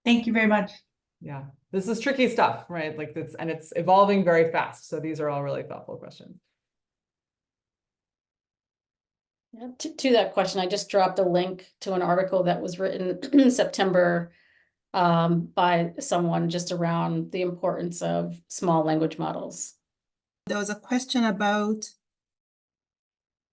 Speaker 5: Thank you very much.
Speaker 3: Yeah, this is tricky stuff, right? Like it's evolving very fast. So these are all really thoughtful questions.
Speaker 2: Yeah, to that question, I just dropped a link to an article that was written in September by someone just around the importance of small language models.
Speaker 1: There was a question about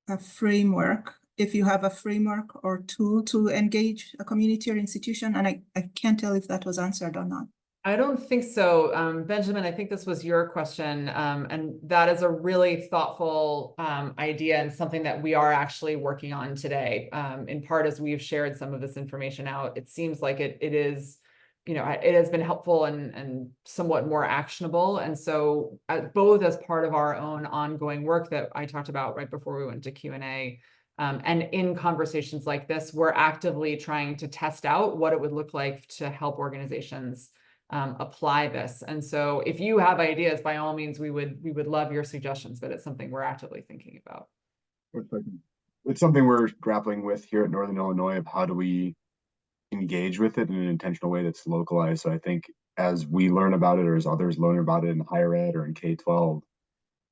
Speaker 1: a framework, if you have a framework or tool to engage a community or institution, and I can't tell if that was answered or not.
Speaker 3: I don't think so. Benjamin, I think this was your question, and that is a really thoughtful idea and something that we are actually working on today. In part, as we've shared some of this information out, it seems like it is, it has been helpful and somewhat more actionable. And so both as part of our own ongoing work that I talked about right before we went to Q&A, and in conversations like this, we're actively trying to test out what it would look like to help organizations apply this. And so if you have ideas, by all means, we would love your suggestions, but it's something we're actively thinking about.
Speaker 6: It's something we're grappling with here at Northern Illinois of how do we engage with it in an intentional way that's localized. So I think as we learn about it or as others learn about it in higher ed or in K-12,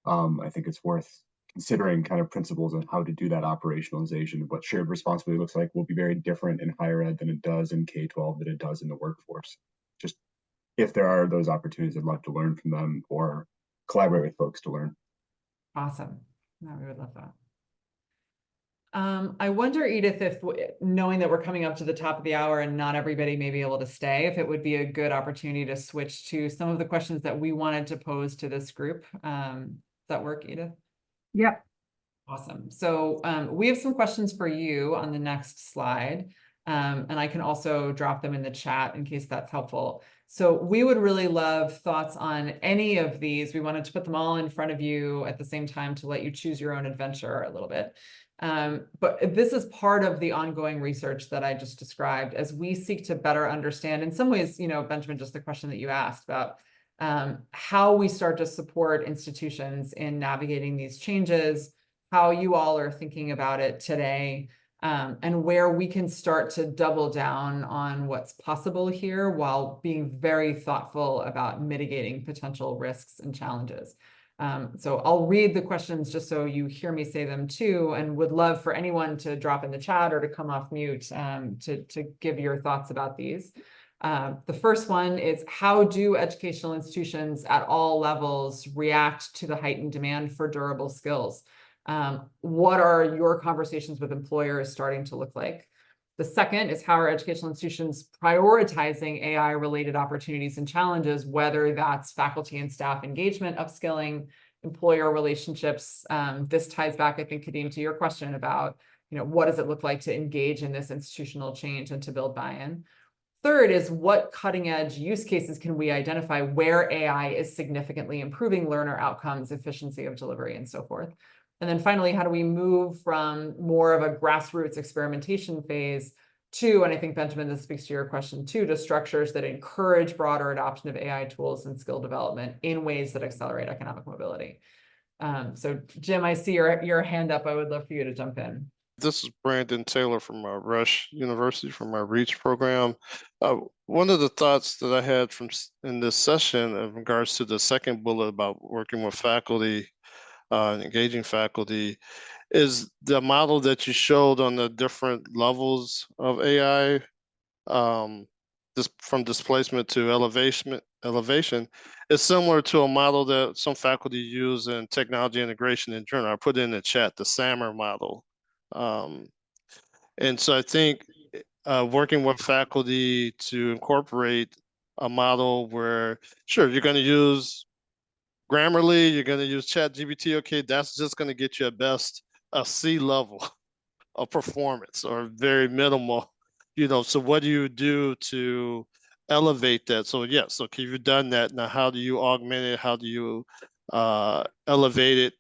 Speaker 6: I think it's worth considering kind of principles on how to do that operationalization. What shared responsibility looks like will be very different in higher ed than it does in K-12, than it does in the workforce. Just if there are those opportunities, I'd love to learn from them or collaborate with folks to learn.
Speaker 3: Awesome. No, we would love that. I wonder, Edith, if knowing that we're coming up to the top of the hour and not everybody may be able to stay, if it would be a good opportunity to switch to some of the questions that we wanted to pose to this group that work, Edith?
Speaker 1: Yep.
Speaker 3: Awesome. So we have some questions for you on the next slide. And I can also drop them in the chat in case that's helpful. So we would really love thoughts on any of these. We wanted to put them all in front of you at the same time to let you choose your own adventure a little bit. But this is part of the ongoing research that I just described as we seek to better understand, in some ways, you know, Benjamin, just the question that you asked about how we start to support institutions in navigating these changes, how you all are thinking about it today, and where we can start to double down on what's possible here while being very thoughtful about mitigating potential risks and challenges. So I'll read the questions just so you hear me say them too, and would love for anyone to drop in the chat or to come off mute to give your thoughts about these. The first one is, how do educational institutions at all levels react to the heightened demand for durable skills? What are your conversations with employers starting to look like? The second is, how are educational institutions prioritizing AI-related opportunities and challenges, whether that's faculty and staff engagement, upskilling, employer relationships? This ties back, I think, Kadeem, to your question about, you know, what does it look like to engage in this institutional change and to build buy-in? Third is, what cutting-edge use cases can we identify where AI is significantly improving learner outcomes, efficiency of delivery, and so forth? And then finally, how do we move from more of a grassroots experimentation phase to, and I think, Benjamin, this speaks to your question too, to structures that encourage broader adoption of AI tools and skill development in ways that accelerate economic mobility? So Jim, I see your hand up. I would love for you to jump in.
Speaker 7: This is Brandon Taylor from Rush University from our REACH program. One of the thoughts that I had in this session in regards to the second bullet about working with faculty, engaging faculty, is the model that you showed on the different levels of AI, from displacement to elevation is similar to a model that some faculty use in technology integration in general. I put it in the chat, the SAMR model. And so I think working with faculty to incorporate a model where, sure, you're going to use Grammarly, you're going to use ChatGPT, okay, that's just going to get you at best a C level of performance or very minimal, you know. So what do you do to elevate that? So yes, okay, you've done that. Now, how do you augment it? How do you elevate it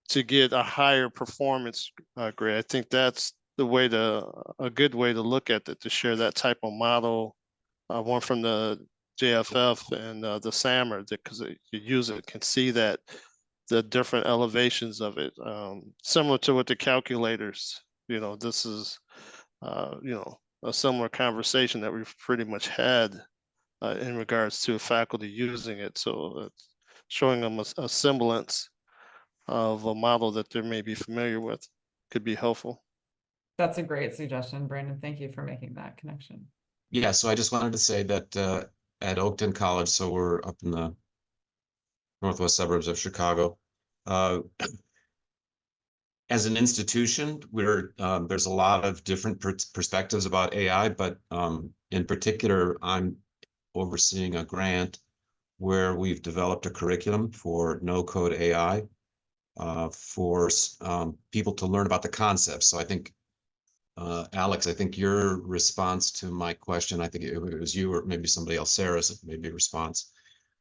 Speaker 7: to get a higher performance grade? I think that's the way a good way to look at it, to share that type of model, one from the JFF and the SAMR, because you use it, can see that the different elevations of it, similar to with the calculators. You know, this is, you know, a similar conversation that we've pretty much had in regards to faculty using it. So showing them a semblance of a model that they may be familiar with could be helpful.
Speaker 3: That's a great suggestion, Brandon. Thank you for making that connection.
Speaker 8: Yeah, so I just wanted to say that at Oakton College, so we're up in the northwest suburbs of Chicago. As an institution, there's a lot of different perspectives about AI, but in particular, I'm overseeing a grant where we've developed a curriculum for no-code AI for people to learn about the concepts. So I think, Alex, I think your response to my question, I think it was you or maybe somebody else, Sarah's maybe response,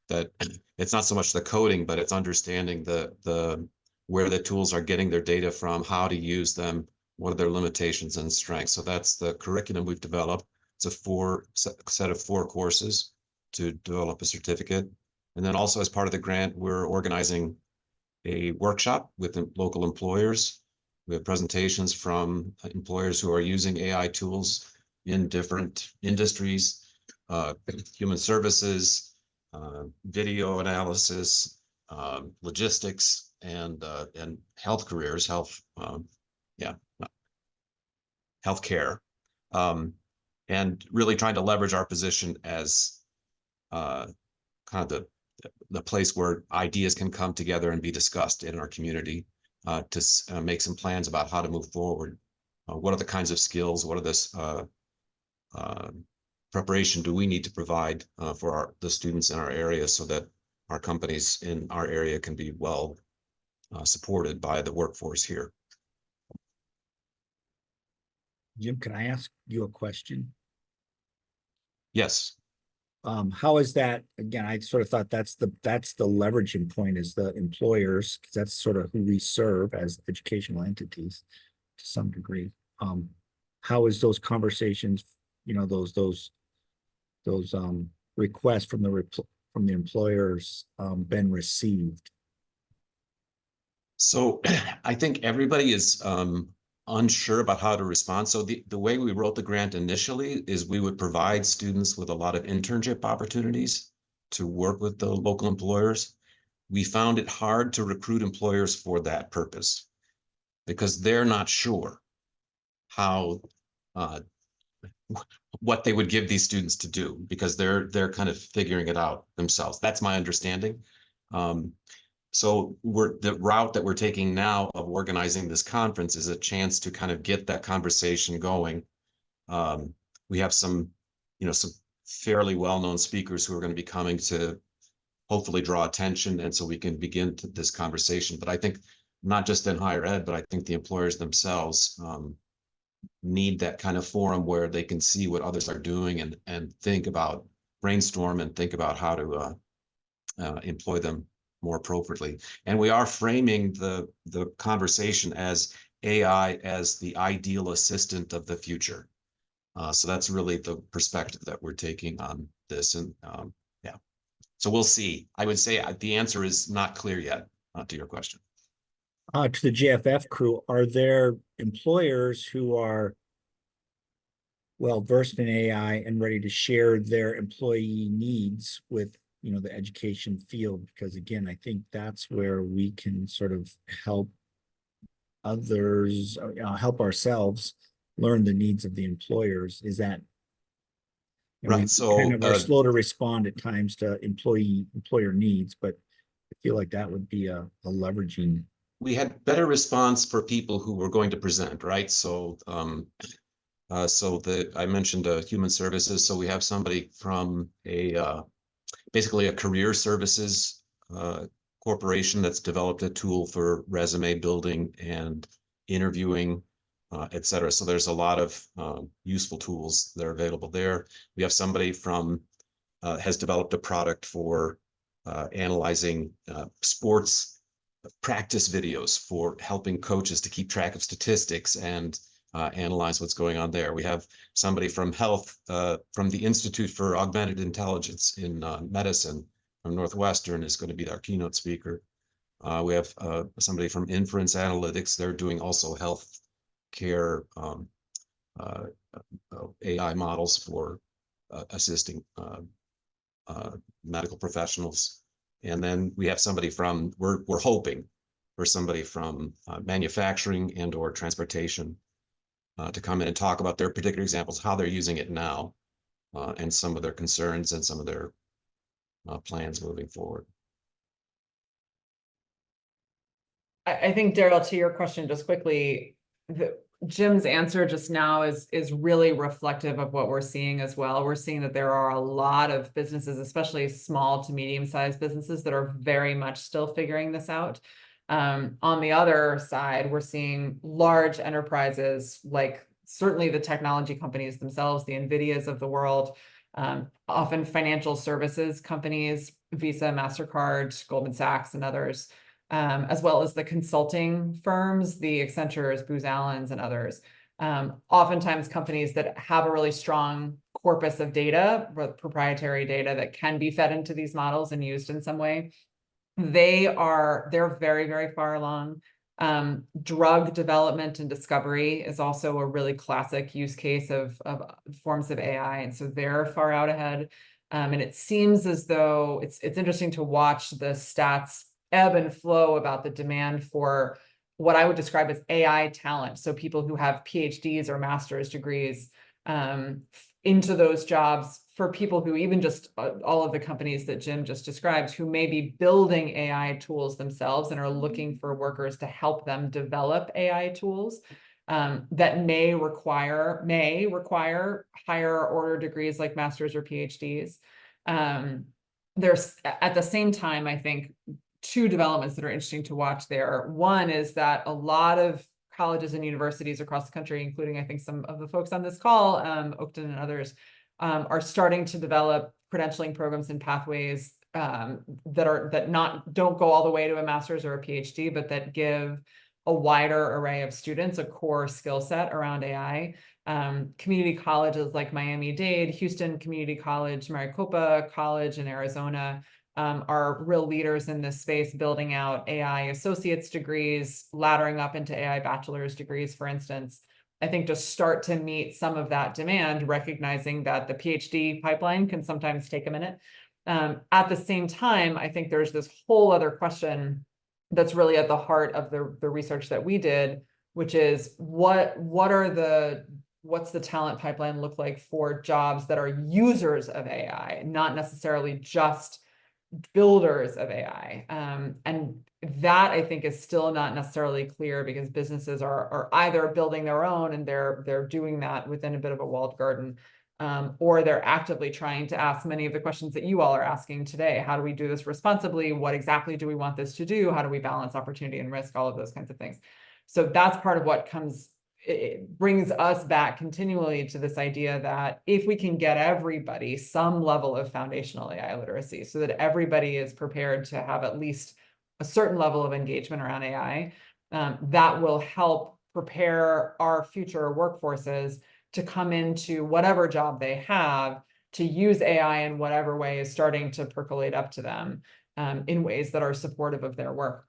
Speaker 8: that it's not so much the coding, but it's understanding where the tools are getting their data from, how to use them, what are their limitations and strengths. So that's the curriculum we've developed. It's a set of 4 courses to develop a certificate. And then also as part of the grant, we're organizing a workshop with local employers. We have presentations from employers who are using AI tools in different industries, human services, video analysis, logistics, and health careers, healthcare, and really trying to leverage our position as kind of the place where ideas can come together and be discussed in our community, to make some plans about how to move forward. What are the kinds of skills? What are this preparation do we need to provide for the students in our area so that our companies in our area can be well supported by the workforce here.
Speaker 9: Jim, can I ask you a question?
Speaker 8: Yes.
Speaker 9: How is that, again, I sort of thought that's the leveraging point is the employers, because that's sort of who we serve as educational entities to some degree. How is those conversations, those requests from the employers been received?
Speaker 8: So I think everybody is unsure about how to respond. So the way we wrote the grant initially is we would provide students with a lot of internship opportunities to work with the local employers. We found it hard to recruit employers for that purpose because they're not sure how what they would give these students to do because they're kind of figuring it out themselves. That's my understanding. So the route that we're taking now of organizing this conference is a chance to kind of get that conversation going. We have some fairly well-known speakers who are going to be coming to hopefully draw attention, and so we can begin this conversation. But I think not just in higher ed, but I think the employers themselves need that kind of forum where they can see what others are doing and brainstorm and think about how to employ them more appropriately. And we are framing the conversation as AI as the ideal assistant of the future. So that's really the perspective that we're taking on this. And yeah, so we'll see. I would say the answer is not clear yet to your question.
Speaker 9: To the JFF crew, are there employers who are well versed in AI and ready to share their employee needs with the education field? Because again, I think that's where we can sort of help others, help ourselves learn the needs of the employers. Is that
Speaker 8: right? So
Speaker 9: kind of are slow to respond at times to employer needs, but I feel like that would be a leveraging.
Speaker 8: We had better response for people who were going to present, right? So I mentioned human services. So we have somebody from basically a career services corporation that's developed a tool for resume building and interviewing, et cetera. So there's a lot of useful tools that are available there. We have somebody from has developed a product for analyzing sports practice videos for helping coaches to keep track of statistics and analyze what's going on there. We have somebody from health, from the Institute for Augmented Intelligence in Medicine from Northwestern is going to be our keynote speaker. We have somebody from Inference Analytics. They're doing also health care AI models for assisting medical professionals. And then we have somebody from, we're hoping for somebody from manufacturing and or transportation to come in and talk about their particular examples, how they're using it now, and some of their concerns and some of their plans moving forward.
Speaker 3: I think, Daryl, to your question, just quickly, Jim's answer just now is really reflective of what we're seeing as well. We're seeing that there are a lot of businesses, especially small to medium-sized businesses, that are very much still figuring this out. On the other side, we're seeing large enterprises, like certainly the technology companies themselves, the NVIDIAs of the world, often financial services companies, Visa, MasterCard, Goldman Sachs, and others, as well as the consulting firms, the Accentures, Booz Allen's, and others. Oftentimes companies that have a really strong corpus of data, proprietary data that can be fed into these models and used in some way. They're very, very far along. Drug development and discovery is also a really classic use case of forms of AI. And so they're far out ahead. And it seems as though it's interesting to watch the stats ebb and flow about the demand for what I would describe as AI talent. So people who have PhDs or master's degrees into those jobs, for people who even just all of the companies that Jim just described, who may be building AI tools themselves and are looking for workers to help them develop AI tools that may require higher order degrees like master's or PhDs. There's at the same time, I think two developments that are interesting to watch there. One is that a lot of colleges and universities across the country, including I think some of the folks on this call, Oakton and others, are starting to develop credentialing programs and pathways that don't go all the way to a master's or a PhD, but that give a wider array of students a core skill set around AI. Community colleges like Miami-Dade, Houston Community College, Maricopa College in Arizona are real leaders in this space, building out AI associate's degrees, laddering up into AI bachelor's degrees, for instance. I think to start to meet some of that demand, recognizing that the PhD pipeline can sometimes take a minute. At the same time, I think there's this whole other question that's really at the heart of the research that we did, which is what's the talent pipeline look like for jobs that are users of AI, not necessarily just builders of AI. And that I think is still not necessarily clear, because businesses are either building their own and they're doing that within a bit of a walled garden, or they're actively trying to ask many of the questions that you all are asking today. How do we do this responsibly? What exactly do we want this to do? How do we balance opportunity and risk? All of those kinds of things. So that's part of what it brings us back continually to this idea that if we can get everybody some level of foundational AI literacy, so that everybody is prepared to have at least a certain level of engagement around AI, that will help prepare our future workforces to come into whatever job they have, to use AI in whatever way is starting to percolate up to them in ways that are supportive of their work.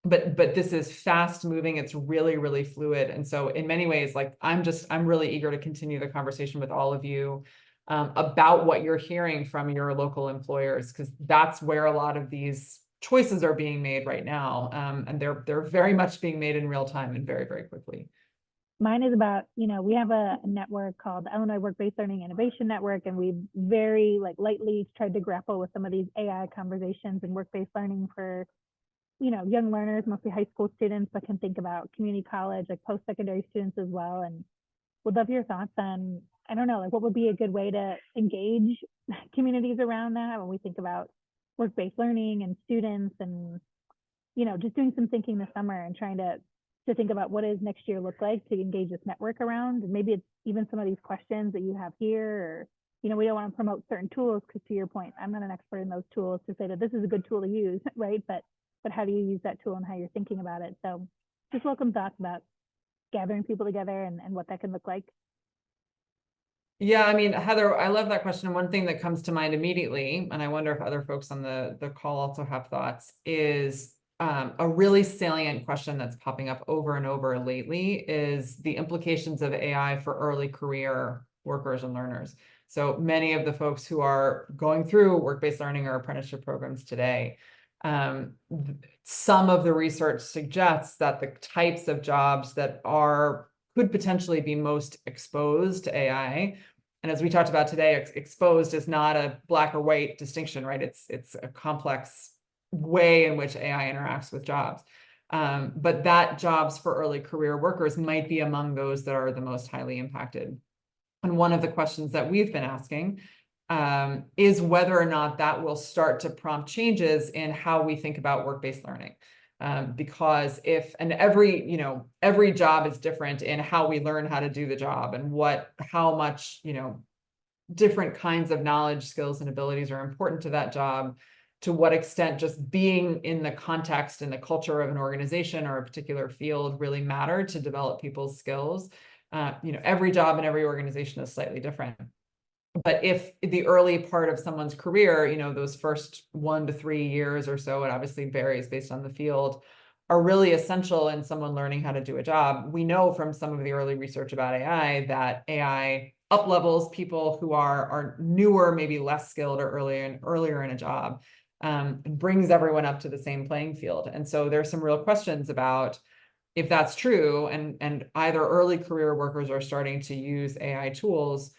Speaker 3: But this is fast moving. It's really, really fluid. And so in many ways, like I'm really eager to continue the conversation with all of you about what you're hearing from your local employers, because that's where a lot of these choices are being made right now. And they're very much being made in real time and very, very quickly.
Speaker 10: Mine is about, we have a network called the Illinois Work-Based Learning Innovation Network, and we very lightly tried to grapple with some of these AI conversations and work-based learning for young learners, mostly high school students, but can think about community college, like post-secondary students as well. And would love your thoughts on, I don't know, like what would be a good way to engage communities around that when we think about work-based learning and students, and, just doing some thinking this summer and trying to think about what does next year look like to engage this network around. And maybe it's even some of these questions that you have here, or, we don't want to promote certain tools, because to your point, I'm not an expert in those tools to say that this is a good tool to use, right? But how do you use that tool and how you're thinking about it? So just welcome thoughts about gathering people together and what that can look like.
Speaker 3: Yeah, I mean, Heather, I love that question. And one thing that comes to mind immediately, and I wonder if other folks on the call also have thoughts, is a really salient question that's popping up over and over lately is the implications of AI for early career workers and learners. So many of the folks who are going through work-based learning or apprenticeship programs today, some of the research suggests that the types of jobs that could potentially be most exposed to AI, and as we talked about today, exposed is not a black or white distinction, right? It's a complex way in which AI interacts with jobs. But that jobs for early career workers might be among those that are the most highly impacted. And one of the questions that we've been asking is whether or not that will start to prompt changes in how we think about work-based learning. Because every job is different in how we learn how to do the job, and how much, different kinds of knowledge, skills, and abilities are important to that job, to what extent just being in the context and the culture of an organization or a particular field really matter to develop people's skills. Every job in every organization is slightly different. But if the early part of someone's career, those first 1 to 3 years or so, it obviously varies based on the field, are really essential in someone learning how to do a job. We know from some of the early research about AI that AI up-levels people who are newer, maybe less skilled or earlier in a job, brings everyone up to the same playing field. And so there's some real questions about if that's true, and either early career workers are starting to use AI tools,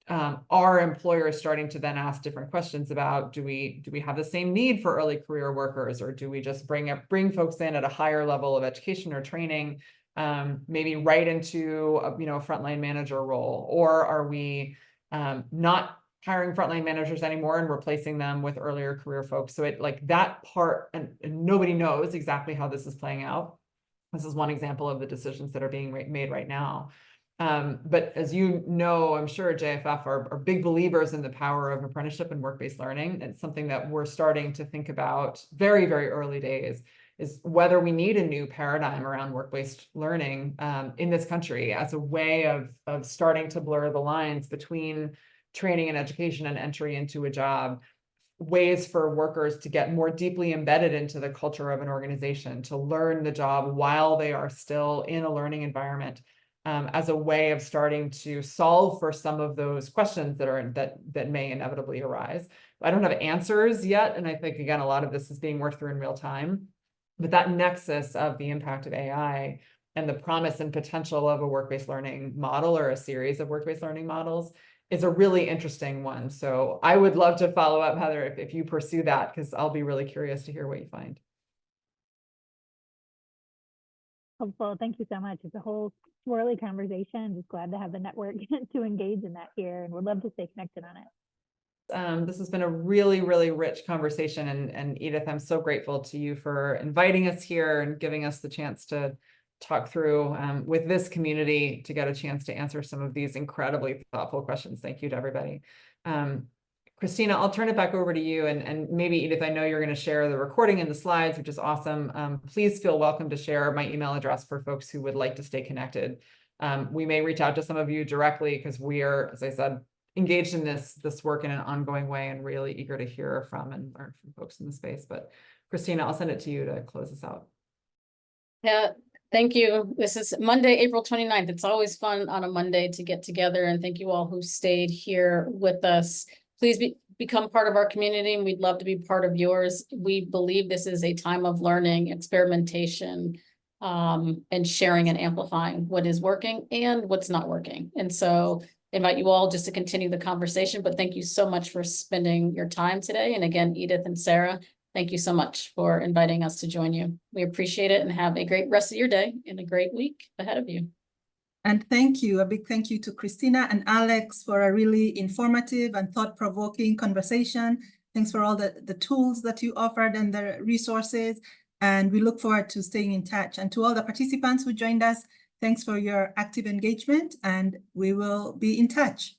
Speaker 3: are employers starting to then ask different questions about, do we have the same need for early career workers, or do we just bring folks in at a higher level of education or training, maybe right into a frontline manager role, or are we not hiring frontline managers anymore and replacing them with earlier career folks. So it like that part, and nobody knows exactly how this is playing out. This is one example of the decisions that are being made right now. But as you know, I'm sure JFF are big believers in the power of apprenticeship and work-based learning. It's something that we're starting to think about very, very early days, is whether we need a new paradigm around work-based learning in this country as a way of starting to blur the lines between training and education and entry into a job, ways for workers to get more deeply embedded into the culture of an organization, to learn the job while they are still in a learning environment, as a way of starting to solve for some of those questions that may inevitably arise. I don't have answers yet, and I think, again, a lot of this is being worked through in real time. But that nexus of the impact of AI and the promise and potential of a work-based learning model or a series of work-based learning models is a really interesting one. So I would love to follow up, Heather, if you pursue that, because I'll be really curious to hear what you find.
Speaker 10: Helpful. Thank you so much. It's a whole swirly conversation. Just glad to have the network to engage in that here, and would love to stay connected on it.
Speaker 3: This has been a really, really rich conversation. And Edith, I'm so grateful to you for inviting us here and giving us the chance to talk through with this community to get a chance to answer some of these incredibly thoughtful questions. Thank you to everybody. Kristina, I'll turn it back over to you, and maybe Edith, I know you're going to share the recording and the slides, which is awesome. Please feel welcome to share my email address for folks who would like to stay connected. We may reach out to some of you directly because we are, as I said, engaged in this work in an ongoing way and really eager to hear from and learn from folks in the space. But Kristina, I'll send it to you to close us out.
Speaker 2: Yeah, thank you. This is Monday, April 29th. It's always fun on a Monday to get together, and thank you all who stayed here with us. Please become part of our community, and we'd love to be part of yours. We believe this is a time of learning, experimentation, and sharing and amplifying what is working and what's not working. And so I invite you all just to continue the conversation, but thank you so much for spending your time today. And again, Edith and Sarah, thank you so much for inviting us to join you. We appreciate it, and have a great rest of your day and a great week ahead of you.
Speaker 1: And thank you, a big thank you to Kristina and Alex for a really informative and thought-provoking conversation. Thanks for all the tools that you offered and the resources. And we look forward to staying in touch. And to all the participants who joined us, thanks for your active engagement, and we will be in touch.